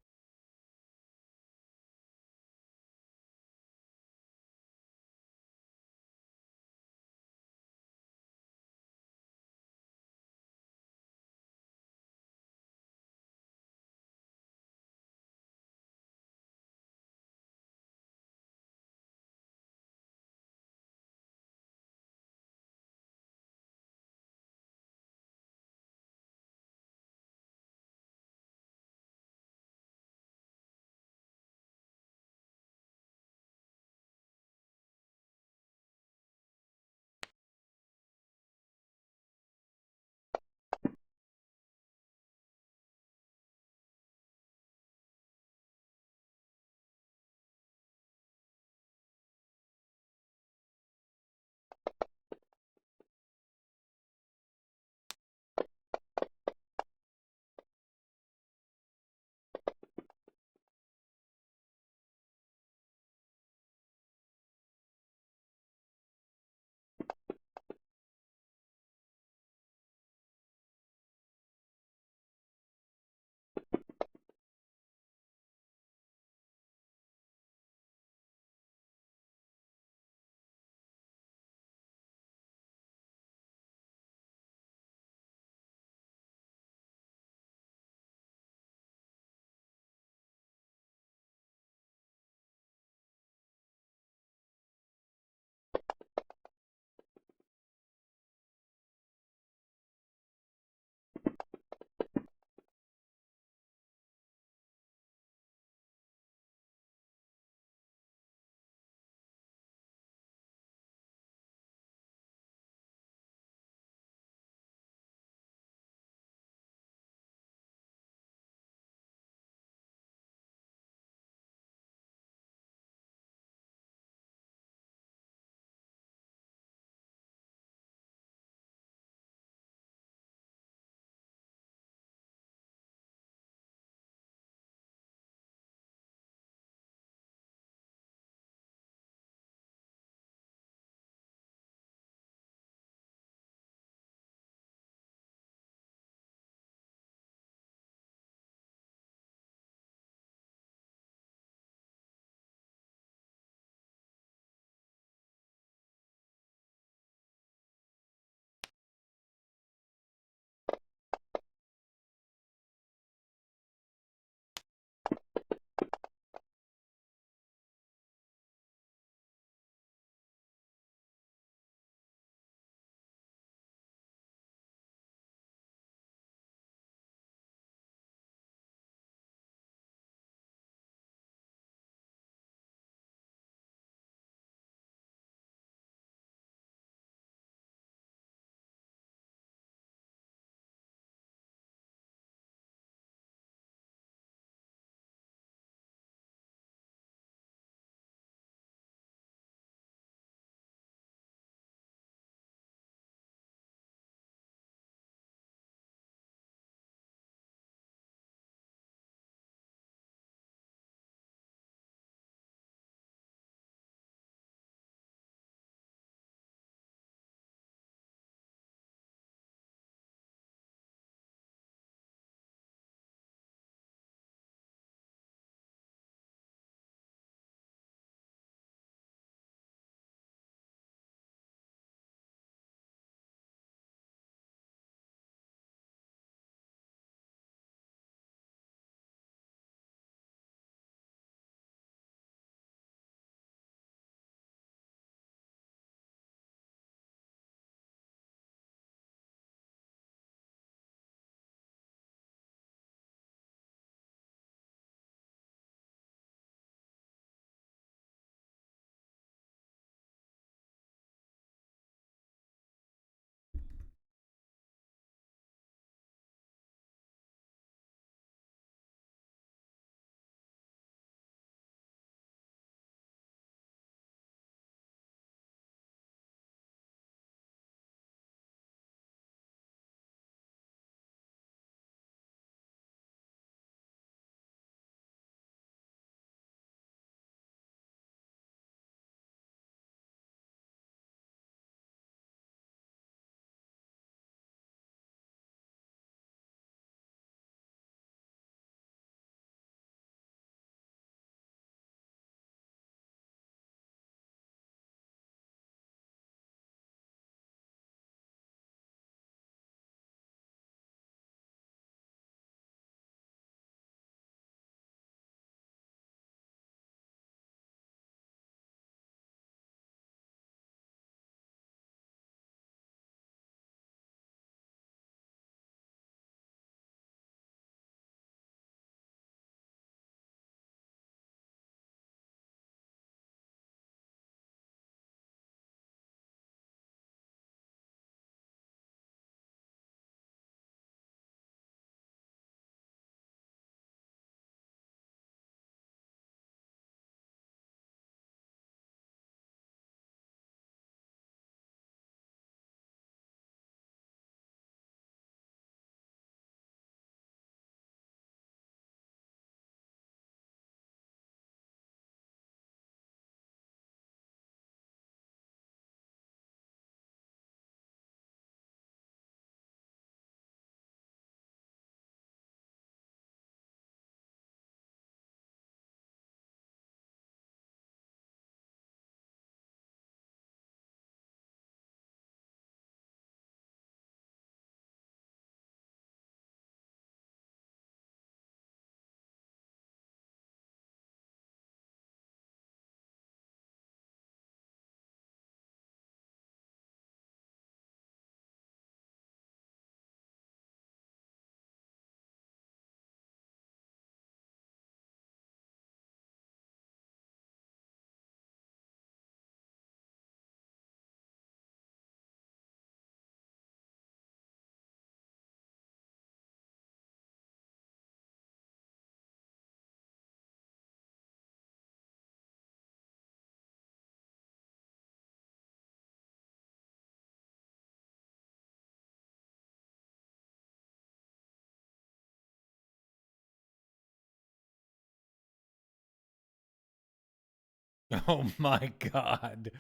Oh my god.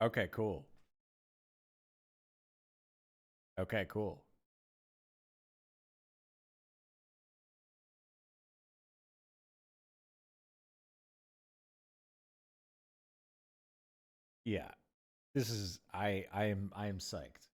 Okay, cool. Okay, cool. Yeah. This is I am psyched.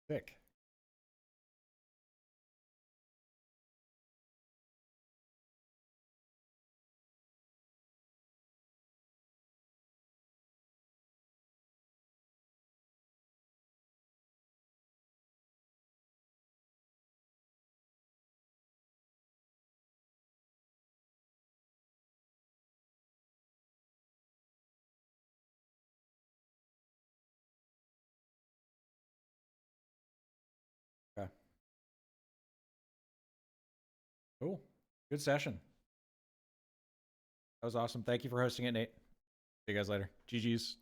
Sick. Okay. Cool. Good session. That was awesome. Thank you for hosting it, Nate. See you guys later. GG's.